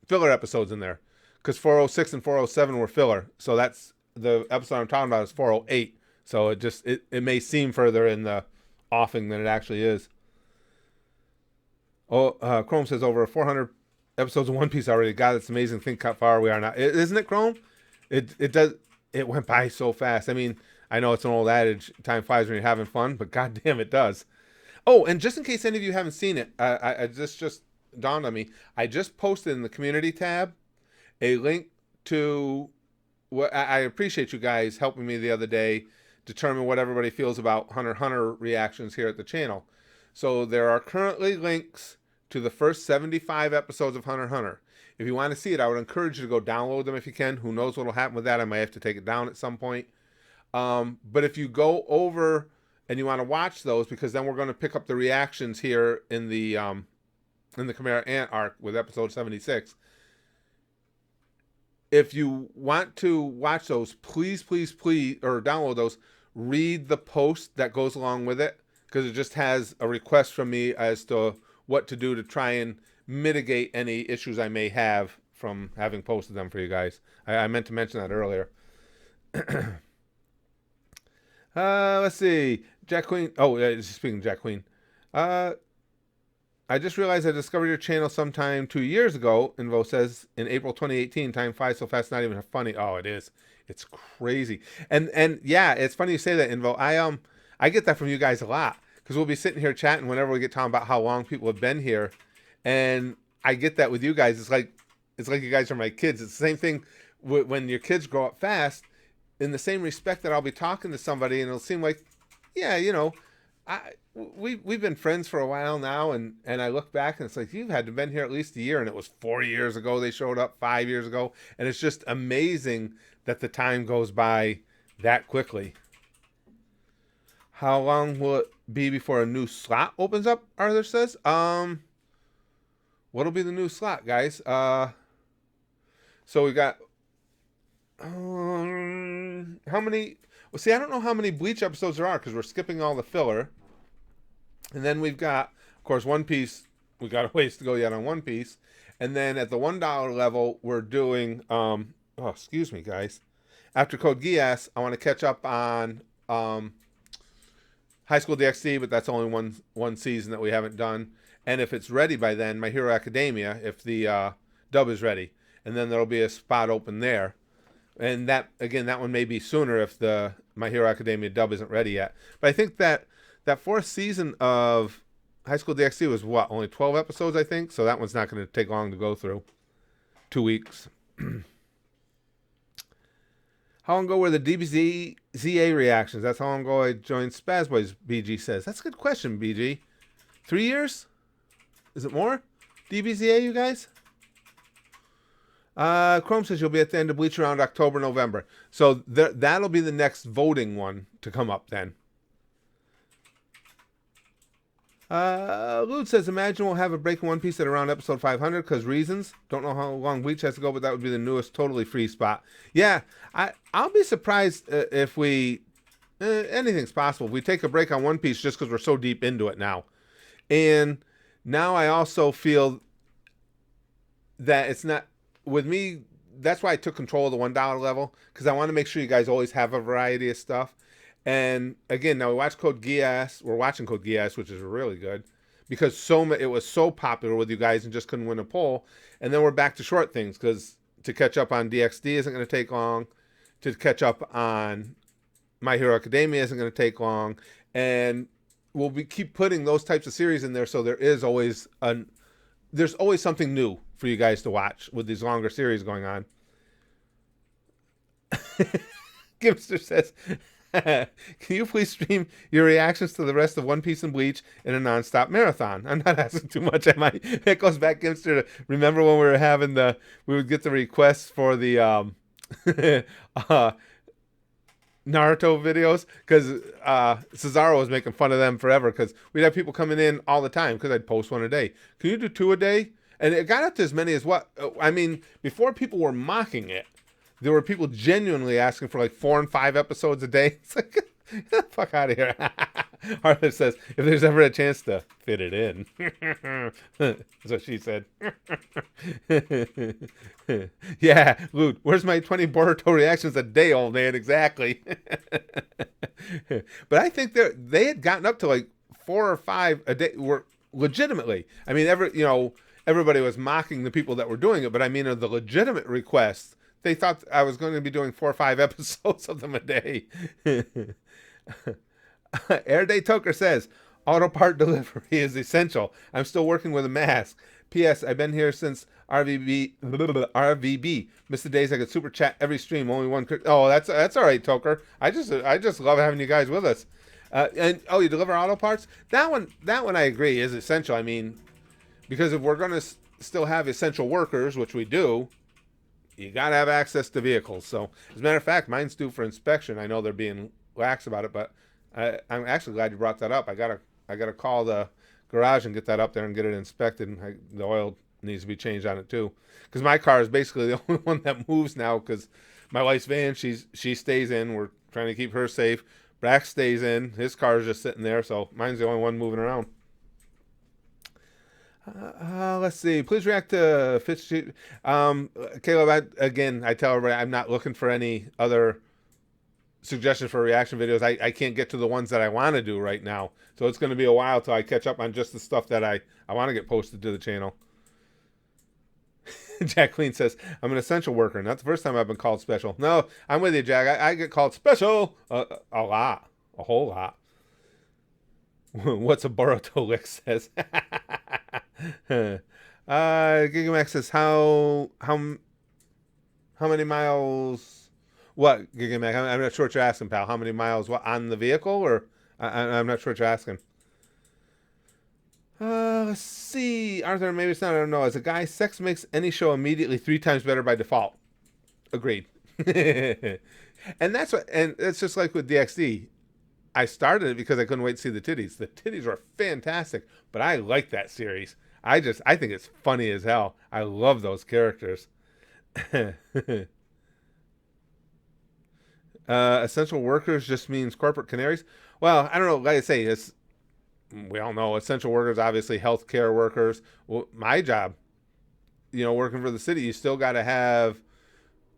episodes in there. Because 406 and 407 were filler. So that's... The episode I'm talking about is 408. So it may seem further in the offing than it actually is. Oh, Chrome says over 400 episodes of One Piece already. God, it's amazing. Think how far we are now. Isn't it, Chrome? It went by so fast. I mean, I know it's an old adage, time flies when you're having fun, but goddamn, it does. Oh, and just in case any of you haven't seen it, I just dawned on me. I just posted in the community tab a link to what I appreciate you guys helping me the other day determine what everybody feels about Hunter x Hunter reactions here at the channel. So there are currently links to the first 75 episodes of Hunter x Hunter. If you want to see it, I would encourage you to go download them if you can. Who knows what will happen with that? I might have to take it down at some point. But if you go over and you want to watch those, because then we're going to pick up the reactions here in the Chimera Ant arc with episode 76. If you want to watch those, please, or download those, read the post that goes along with it, because it just has a request from me as to what to do to try and mitigate any issues I may have from having posted them for you guys. I meant to mention that earlier. Let's see. Jack Queen. Oh, speaking of Jack Queen. I I just realized I discovered your channel sometime 2 years ago. Invo says in April 2018. Time flies so fast, not even funny. Oh, it is. It's crazy. And yeah, it's funny you say that, Invo. I get that from you guys a lot because we'll be sitting here chatting whenever we get talking about how long people have been here, and I get that with you guys. It's like you guys are my kids. It's the same thing when your kids grow up fast. In the same respect that I'll be talking to somebody and it'll seem like, yeah, we've been friends for a while now, and I look back and it's like you've had to been here at least a year, and it was 4 years ago they showed up, 5 years ago, and it's just amazing that the time goes by that quickly. How long will it be before a new slot opens up? Arthur says. What'll be the new slot, guys? So we got how many? Well, see, I don't know how many Bleach episodes there are because we're skipping all the filler. And then we've got, of course, One Piece. We got a ways to go yet on One Piece. And then at the $1 level, we're doing. Oh, excuse me, guys. After Code Geass, I want to catch up on High School DxD, but that's only one season that we haven't done. And if it's ready by then, My Hero Academia, if the dub is ready, and then there'll be a spot open there. And that one may be sooner if the My Hero Academia dub isn't ready yet. But I think that fourth season of High School DxD was what, only 12 episodes, I think. So that one's not going to take long to go through. 2 weeks. How long ago were the DBZA reactions? That's how long ago I joined Spaz Boys, BG says. That's a good question, BG. 3 years? Is it more? DBZA, you guys? Chrome says you'll be at the end of Bleach around October, November. So that'll be the next voting one to come up then. Lude says, imagine we'll have a break in One Piece at around episode 500 because reasons. Don't know how long Bleach has to go, but that would be the newest totally free spot. Yeah, I'll be surprised if we... anything's possible. If we take a break on One Piece just because we're so deep into it now. And now I also feel that it's not... With me, that's why I took control of the $1 level, because I want to make sure you guys always have a variety of stuff. And again, now we're watching Code Geass, which is really good, because it was so popular with you guys and just couldn't win a poll. And then we're back to short things, because to catch up on DxD isn't going to take long. To catch up on My Hero Academia isn't going to take long. And we'll keep putting those types of series in there, so there's always something new for you guys to watch with these longer series going on. Gimster says, can you please stream your reactions to the rest of One Piece and Bleach in a non-stop marathon? I'm not asking too much, am I? It goes back, Gimster, to remember when we would get the requests for the Naruto videos, because Cesaro was making fun of them forever, because we'd have people coming in all the time because I'd post one a day. Can you do 2 a day? And it got up to as many as what? I mean, before people were mocking it, there were people genuinely asking for like 4 and 5 episodes a day. It's like, get the fuck out of here. Arthur says, if there's ever a chance to fit it in. That's what she said. Yeah, Lude, where's my 20 Boruto reactions a day, old man? Exactly. But I think they had gotten up to like 4 or 5 a day. Were legitimately. I mean, everybody was mocking the people that were doing it, but I mean, of the legitimate requests, they thought I was going to be doing 4 or 5 episodes of them a day. Air Day Toker says, auto part delivery is essential. I'm still working with a mask. P.S. I've been here since RVB. Missed the days I could super chat every stream. Only one. Oh, that's all right, Toker. I just love having you guys with us. And you deliver auto parts? That one I agree is essential. I mean, because if we're going to still have essential workers, which we do, you got to have access to vehicles. So, as a matter of fact, mine's due for inspection. I know they're being lax about it, but I'm actually glad you brought that up. I gotta call the garage and get that up there and get it inspected. And the oil needs to be changed on it too, because my car is basically the only one that moves now. Because my wife's van, she stays in. We're trying to keep her safe. Brax stays in. His car is just sitting there, so mine's the only one moving around. Let's see. Please react to Fitz. Caleb, I tell everybody I'm not looking for any other suggestions for reaction videos. I can't get to the ones that I want to do right now. So it's going to be a while till I catch up on just the stuff that I want to get posted to the channel. Jack Clean says, I'm an essential worker. Not the first time I've been called special. No, I'm with you, Jack. I get called special a lot. A whole lot. What's a Boruto says. Gigamax says, how many miles? What, Gigamax? I'm not sure what you're asking, pal. How many miles? What, on the vehicle? Or I'm not sure what you're asking. Let's see. Arthur, maybe it's not. I don't know. As a guy, sex makes any show immediately 3 times better by default. Agreed. And that's what. And it's just like with DxD. I started it because I couldn't wait to see the titties. The titties were fantastic, but I like that series. I think it's funny as hell. I love those characters. Essential workers just means corporate canaries. Well, I don't know. Like I say, we all know essential workers, obviously healthcare workers. Well, my job, working for the city, you still got to have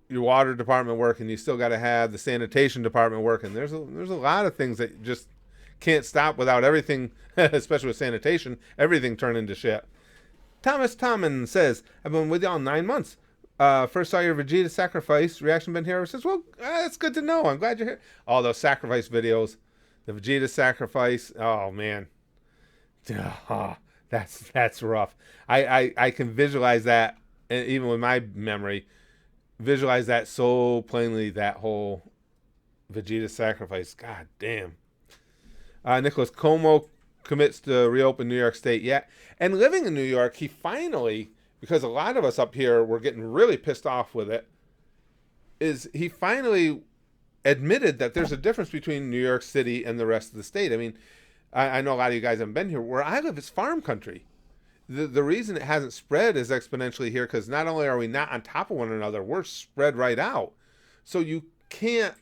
your water department working. You still got to have the sanitation department working. There's a lot of things that just can't stop without everything, especially with sanitation, everything turning into shit. Thomas Tommen says, I've been with y'all 9 months. First saw your Vegeta sacrifice. Reaction been here ever since. Well, that's good to know. I'm glad you're here. All those sacrifice videos. The Vegeta sacrifice. Oh, man. That's rough. I can visualize that, and even with my memory, visualize that so plainly, that whole Vegeta sacrifice. God damn. Nicholas Como commits to reopen New York State. Yeah. And living in New York, he finally, because a lot of us up here were getting really pissed off with it, is he finally admitted that there's a difference between New York City and the rest of the state. I mean, I know a lot of you guys haven't been here. Where I live, it's farm country. The reason it hasn't spread is exponentially here because not only are we not on top of one another, we're spread right out. So you can't,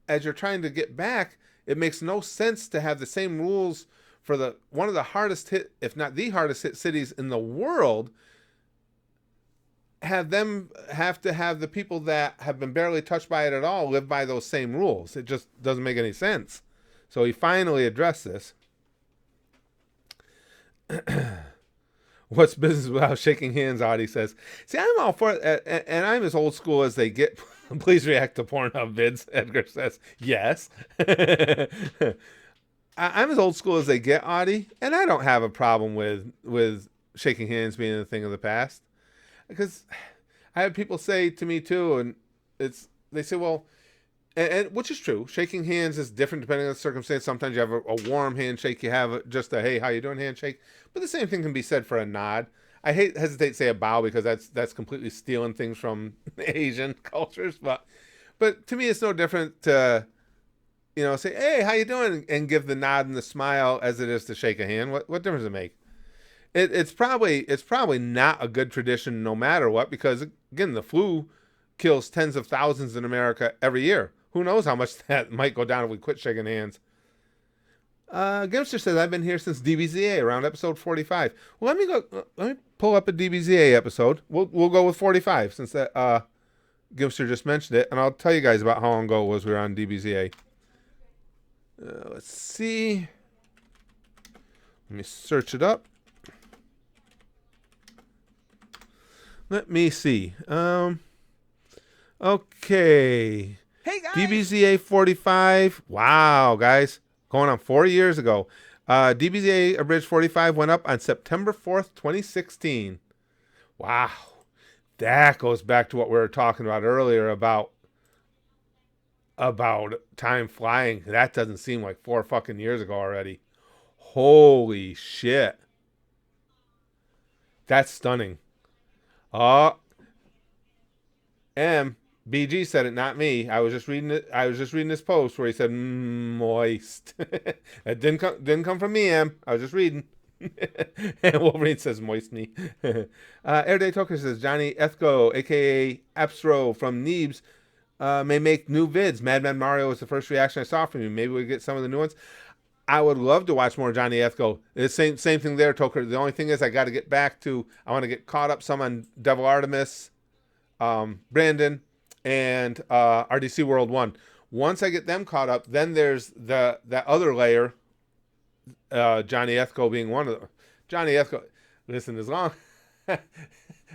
as you're trying to get back, it makes no sense to have the same rules for one of the hardest hit, if not the hardest hit cities in the world, have to have the people that have been barely touched by it at all live by those same rules. It just doesn't make any sense. So he finally addressed this. What's business without shaking hands, Audie says. See, I'm all for it, and I'm as old school as they get. Please react to Pornhub vids, Edgar says. Yes. I'm as old school as they get, Audie, and I don't have a problem with shaking hands being a thing of the past. Because I had people say to me too, and they say, well, and which is true, shaking hands is different depending on the circumstance. Sometimes you have a warm handshake, you have just a hey, how you doing handshake, but the same thing can be said for a nod. I hesitate to say a bow because that's completely stealing things from Asian cultures, but to me it's no different to say hey, how you doing, and give the nod and the smile as it is to shake a hand. What difference does it make? It's probably not a good tradition no matter what, because again, the flu kills tens of thousands in America every year. Who knows how much that might go down if we quit shaking hands. Gimster says, I've been here since DBZA around episode 45. Well, let me pull up a DBZA episode. We'll go with 45 since that Gimster just mentioned it, and I'll tell you guys about how long ago it was we were on DBZA. Let's see. Let me search it up. Let me see. Okay. Hey guys. DBZA 45. Wow, guys. Going on 4 years ago. DBZA Abridged 45 went up on September 4th, 2016. Wow. That goes back to what we were talking about earlier about time flying. That doesn't seem like 4 fucking years ago already. Holy shit. That's stunning. BG said it, not me. I was just reading it. I was just reading this post where he said moist. That didn't come from me, Em. I was just reading. And Wolverine says moist me. Airday Toker says Johnny Ethko, aka Abstro from Neebs, may make new vids. Madman Mario was the first reaction I saw from you. Maybe we get some of the new ones. I would love to watch more Johnny Ethko. The same thing there, Toker. The only thing is I got to get back to. I want to get caught up some on Devil Artemis, Brandon, and RDC World 1. Once I get them caught up, then there's that other layer. Johnny Ethko being one of them. Johnny Ethko, listen, as long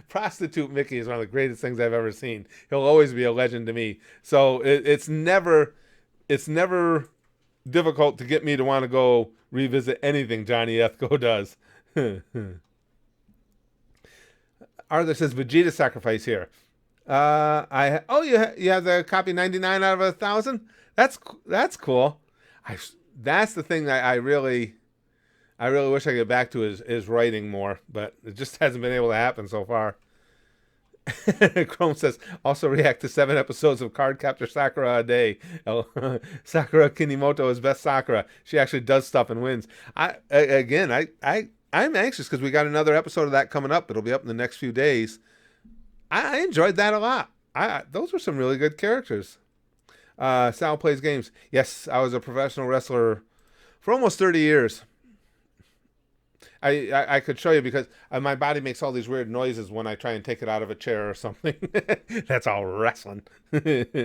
prostitute Mickey is one of the greatest things I've ever seen. He'll always be a legend to me. So it's never difficult to get me to want to go revisit anything Johnny Ethko does. Arthur says Vegeta sacrifice here. You have the copy 99 out of 1,000. That's cool. That's the thing that I really wish I could get back to is writing more, but it just hasn't been able to happen so far. Chrome says, also react to 7 episodes of Card Captor Sakura a day. Sakura Kinimoto is best Sakura. She actually does stuff and wins. I'm anxious because we got another episode of that coming up. It'll be up in the next few days. I enjoyed that a lot. Those were some really good characters. Sal plays games. Yes, I was a professional wrestler for almost 30 years. I could show you because my body makes all these weird noises when I try and take it out of a chair or something. That's all wrestling. React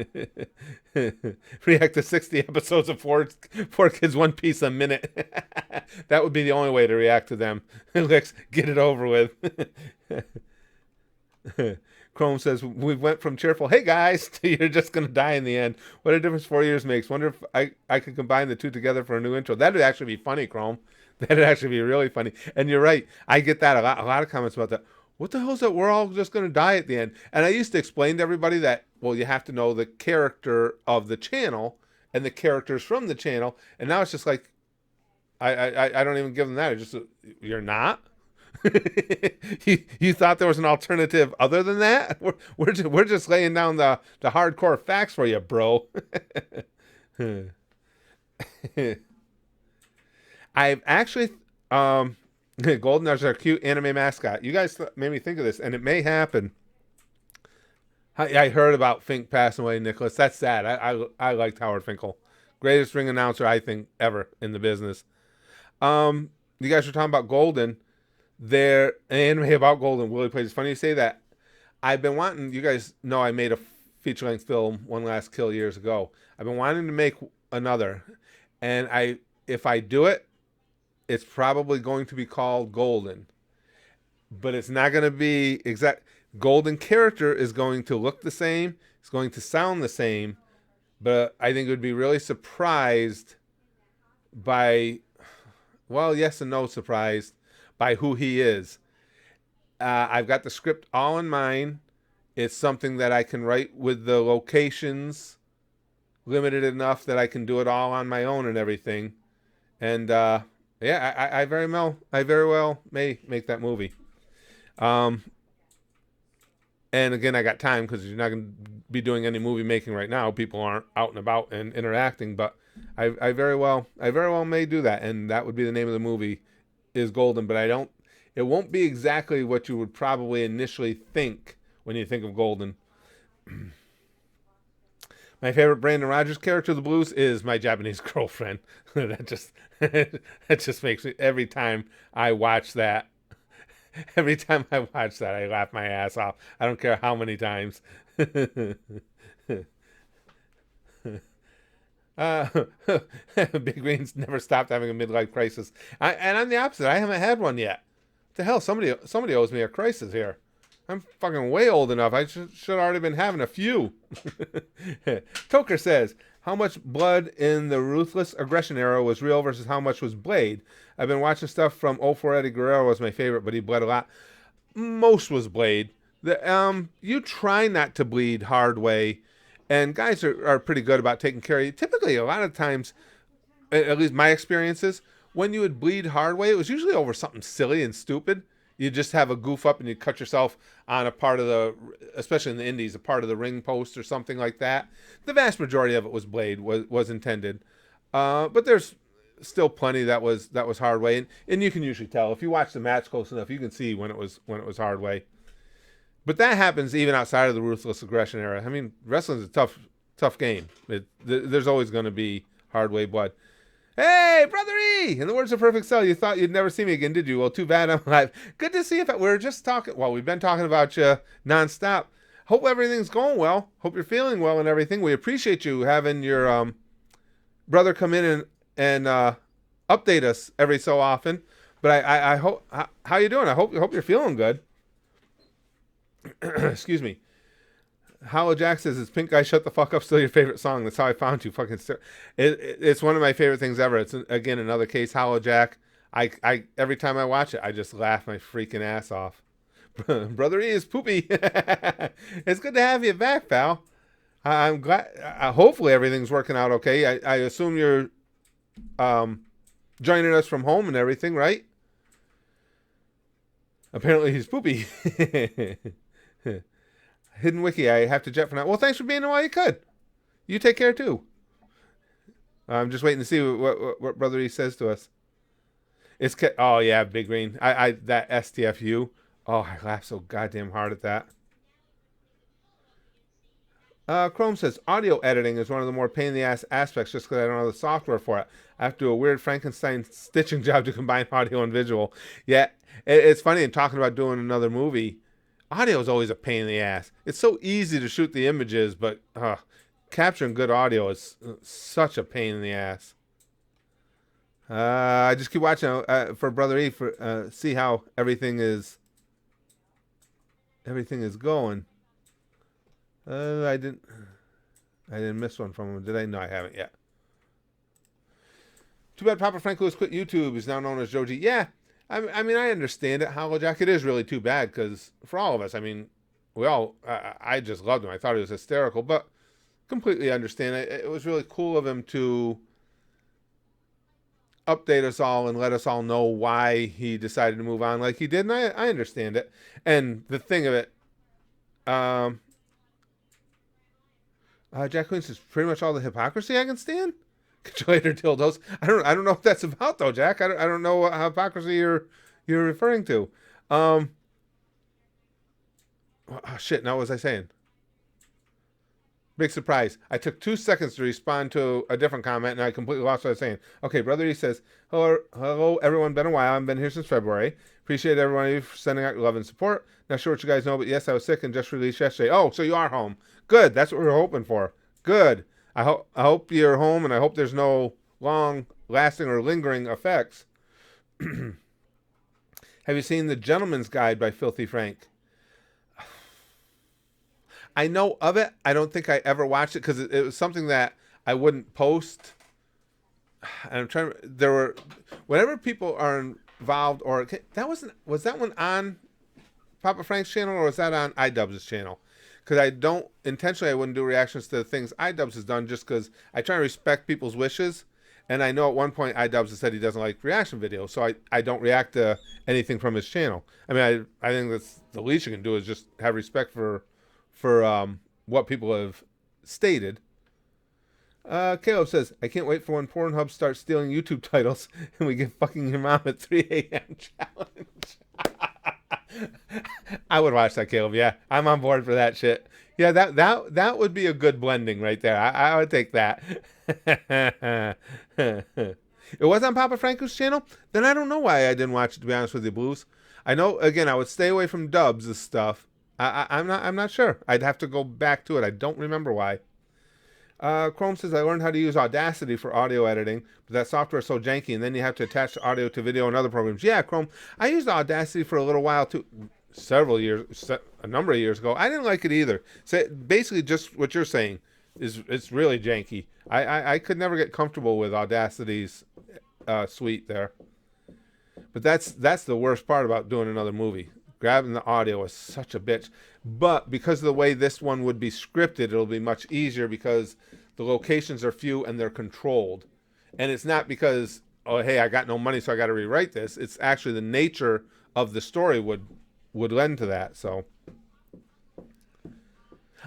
to 60 episodes of four Kids One Piece a minute. That would be the only way to react to them. Let's get it over with. Chrome says, we went from cheerful, hey guys, to you're just going to die in the end. What a difference 4 years makes. Wonder if I could combine the two together for a new intro. That would actually be funny, Chrome. That would actually be really funny. And you're right. I get that a lot of comments about that. What the hell is that? We're all just going to die at the end. And I used to explain to everybody that, well, you have to know the character of the channel and the characters from the channel. And now it's just like, I don't even give them that. It's just, you're not? you thought there was an alternative other than that? We're just laying down the hardcore facts for you, bro. I've actually Golden is our cute anime mascot. You guys made me think of this, and it may happen. I heard about Fink passing away, Nicholas. That's sad. I liked Howard Finkel, greatest ring announcer I think ever in the business. You guys were talking about Golden. There, an anime about Golden. Willie plays. It's funny you say that. I've been wanting. You guys know I made a feature-length film, One Last Kill, years ago. I've been wanting to make another, and if I do it, it's probably going to be called Golden, but it's not going to be exact. Golden character is going to look the same. It's going to sound the same, but I think it would be really surprised by, well, yes and no surprised by who he is. I've got the script all in mind. It's something that I can write with the locations limited enough that I can do it all on my own and everything. And yeah, I very well may make that movie. And again, I got time because you're not going to be doing any movie making right now. People aren't out and about and interacting, but I very well may do that, and that would be the name of the movie, is Golden. But it won't be exactly what you would probably initially think when you think of Golden. My favorite Brandon Rogers character of the Blues is my Japanese girlfriend. that just makes me, every time I watch that, I laugh my ass off. I don't care how many times. Big Green's never stopped having a midlife crisis. And I'm the opposite. I haven't had one yet. What the hell? Somebody owes me a crisis here. I'm fucking way old enough. I should have already been having a few. Toker says, how much blood in the Ruthless Aggression era was real versus how much was Blade? I've been watching stuff from 04 Eddie Guerrero was my favorite, but he bled a lot. Most was Blade. You try not to bleed hard way, and guys are pretty good about taking care of you. Typically, a lot of times, at least my experiences, when you would bleed hard way, it was usually over something silly and stupid. You just have a goof up and you cut yourself on a part of the, especially in the indies, a part of the ring post or something like that. The vast majority of it was blade, was intended. But there's still plenty that was hard way. And you can usually tell. If you watch the match close enough, you can see when it was hard way. But that happens even outside of the Ruthless Aggression era. I mean, wrestling's a tough game. There's always going to be hard way blood. Hey, Brother E! In the words of Perfect Cell, you thought you'd never see me again, did you? Well, too bad I'm alive. Good to see you. We're just talking. Well, we've been talking about you nonstop. hope everything's going well. Hope you're feeling well and everything. We appreciate you having your brother come in and update us every so often. But I hope, how you doing? I hope you're feeling good. Excuse me. Hollow Jack says, "Is Pink Guy Shut the Fuck Up still your favorite song? That's how I found you." Fucking, it's one of my favorite things ever. It's again another case. Hollow Jack. I every time I watch it, I just laugh my freaking ass off. Brother E is poopy. It's good to have you back, pal. I'm glad. Hopefully everything's working out okay. I assume you're joining us from home and everything, right? Apparently he's poopy. Hidden Wiki, I have to jet for now. Well, thanks for being here while you could. You take care too. I'm just waiting to see what Brother E says to us. Oh yeah, Big Green. That STFU. Oh, I laughed so goddamn hard at that. Chrome says, audio editing is one of the more pain in the ass aspects just because I don't have the software for it. I have to do a weird Frankenstein stitching job to combine audio and visual. Yeah, it's funny in talking about doing another movie. Audio is always a pain in the ass. It's so easy to shoot the images, but capturing good audio is such a pain in the ass. I just keep watching for Brother E for see how everything is going. I didn't miss one from him, did I? No, I haven't yet. Too bad Papa Franco has quit YouTube. He's now known as Joji. Yeah, I mean, I understand it. Hollow Jack, it is really too bad because for all of us, I mean, I just loved him. I thought he was hysterical, but completely understand it. It was really cool of him to update us all and let us all know why he decided to move on like he did, and I understand it. And the thing of it, Jack Queen says, pretty much all the hypocrisy I can stand. Catch you later, dildos. I don't know what that's about though, Jack. I don't know what hypocrisy you're referring to. Oh shit! Now what was I saying? Big surprise. I took 2 seconds to respond to a different comment, and I completely lost what I was saying. Okay, Brother E says, hello everyone. Been a while. I've been here since February. Appreciate everyone of you for sending out your love and support. Not sure what you guys know, but yes, I was sick and just released yesterday. Oh, so you are home. Good. That's what we were hoping for. Good. I hope you're home, and I hope there's no long-lasting or lingering effects. Have you seen The Gentleman's Guide by Filthy Frank? I know of it. I don't think I ever watched it because it was something that I wouldn't post. And I'm trying. Whenever people are involved, or was that one on Papa Frank's channel, or was that on iDubbbz' channel? Because I wouldn't do reactions to the things iDubbbz has done just because I try to respect people's wishes. And I know at one point iDubbbz has said he doesn't like reaction videos, so I don't react to anything from his channel. I mean, I think that's the least you can do is just have respect for what people have stated. Caleb says, I can't wait for when Pornhub starts stealing YouTube titles and we get fucking your mom at 3 a.m. challenge. I would watch that, Caleb. Yeah, I'm on board for that shit. Yeah, that would be a good blending right there. I would take that. It was on Papa Franco's channel? Then I don't know why I didn't watch it, to be honest with you, Blues. I know, again, I would stay away from Dubs' stuff. I'm not sure. I'd have to go back to it. I don't remember why. Chrome says, I learned how to use Audacity for audio editing, but that software is so janky, and then you have to attach the audio to video and other programs. Yeah, Chrome. I used Audacity for a little while, too. A number of years ago. I didn't like it either. So basically, just what you're saying it's really janky. I could never get comfortable with Audacity's suite there. But that's the worst part about doing another movie. Grabbing the audio is such a bitch. But because of the way this one would be scripted, it'll be much easier because the locations are few and they're controlled. And it's not because, oh, hey, I got no money, so I got to rewrite this. It's actually the nature of the story would lend to that. So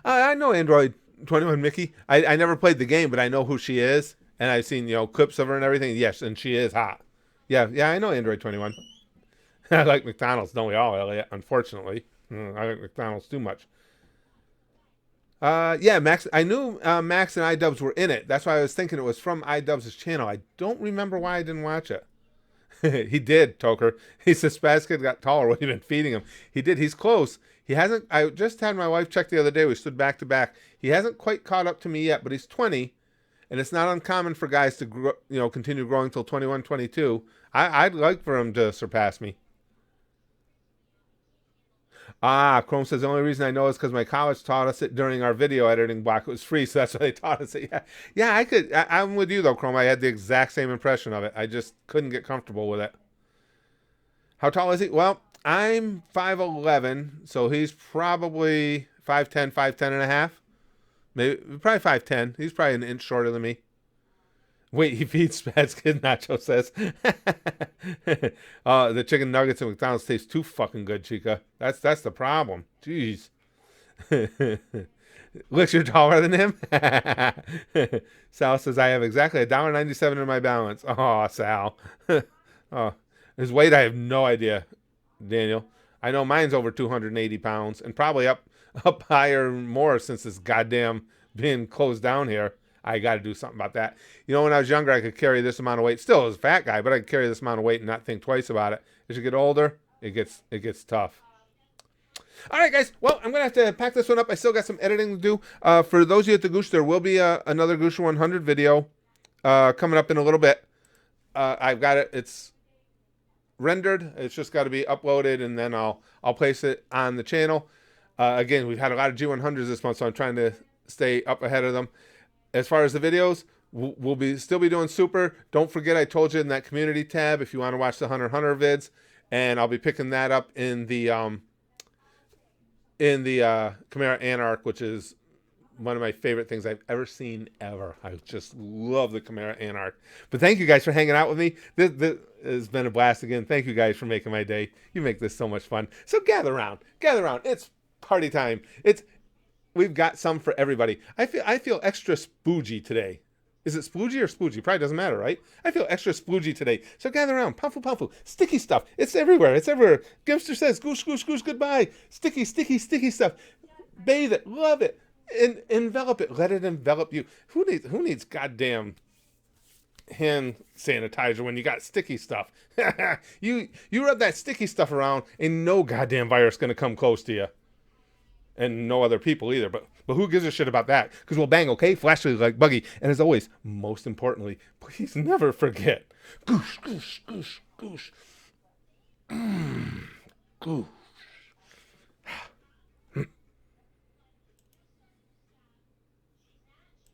I know Android 21 Mickey. I never played the game, but I know who she is. And I've seen, clips of her and everything. Yes, and she is hot. Yeah, I know Android 21. I like McDonald's, don't we all, Elliot? Unfortunately. I like McDonald's too much. Yeah, Max. I knew Max and iDubbbz were in it. That's why I was thinking it was from iDubbbz' channel. I don't remember why I didn't watch it. He did, Toker. He says Spaz Kid got taller when you've been feeding him. He did. He's close. He hasn't. I just had my wife check the other day. We stood back to back. He hasn't quite caught up to me yet, but he's 20, and it's not uncommon for guys to continue growing till 21, 22. I'd like for him to surpass me. Ah, Chrome says the only reason I know is because my college taught us it during our video editing block. It was free, so that's why they taught us it. Yeah, yeah, I could. I'm with you though, Chrome. I had the exact same impression of it. I just couldn't get comfortable with it. How tall is he? Well, I'm 5'11", so he's probably 5'10", 5'10 and a half. Maybe probably 5'10". He's probably an inch shorter than me. Wait, he feeds Spaz Kid, Nacho says. The chicken nuggets at McDonald's taste too fucking good, Chica. That's the problem. Jeez. Looks, you're taller than him? Sal says, I have exactly $1.97 in my balance. Oh, Sal. Oh, his weight, I have no idea, Daniel. I know mine's over 280 pounds and probably up higher more since this goddamn being closed down here. I got to do something about that. You know, when I was younger, I could carry this amount of weight. Still, as a fat guy, but I could carry this amount of weight and not think twice about it. As you get older, it gets tough. All right, guys. Well, I'm going to have to pack this one up. I still got some editing to do. For those of you at the Goosh, there will be another Goosh 100 video coming up in a little bit. I've got it. It's rendered. It's just got to be uploaded, and then I'll place it on the channel. Again, we've had a lot of G100s this month, so I'm trying to stay up ahead of them. As far as the videos, we'll still be doing Super. Don't forget, I told you in that community tab if you want to watch the Hunter x Hunter vids, and I'll be picking that up in the Chimera Anarch, which is one of my favorite things I've ever seen ever. I just love the Chimera Anarch. But thank you guys for hanging out with me. This has been a blast again. Thank you guys for making my day. You make this so much fun. So gather around. It's party time. We've got some for everybody. I feel extra spoogy today. Is it spoogy or spoogey? Probably doesn't matter, right? I feel extra spoogy today. So gather around. Pumfu. Sticky stuff. It's everywhere. Gimster says, goosh, goodbye. Sticky stuff. Bathe it. Love it. Envelop it. Let it envelop you. Who needs goddamn hand sanitizer when you got sticky stuff? You rub that sticky stuff around and no goddamn virus going to come close to you. And no other people either. But who gives a shit about that? Because we'll bang, okay? Flashlight like Buggy. And as always, most importantly, please never forget. Goosh. Goosh.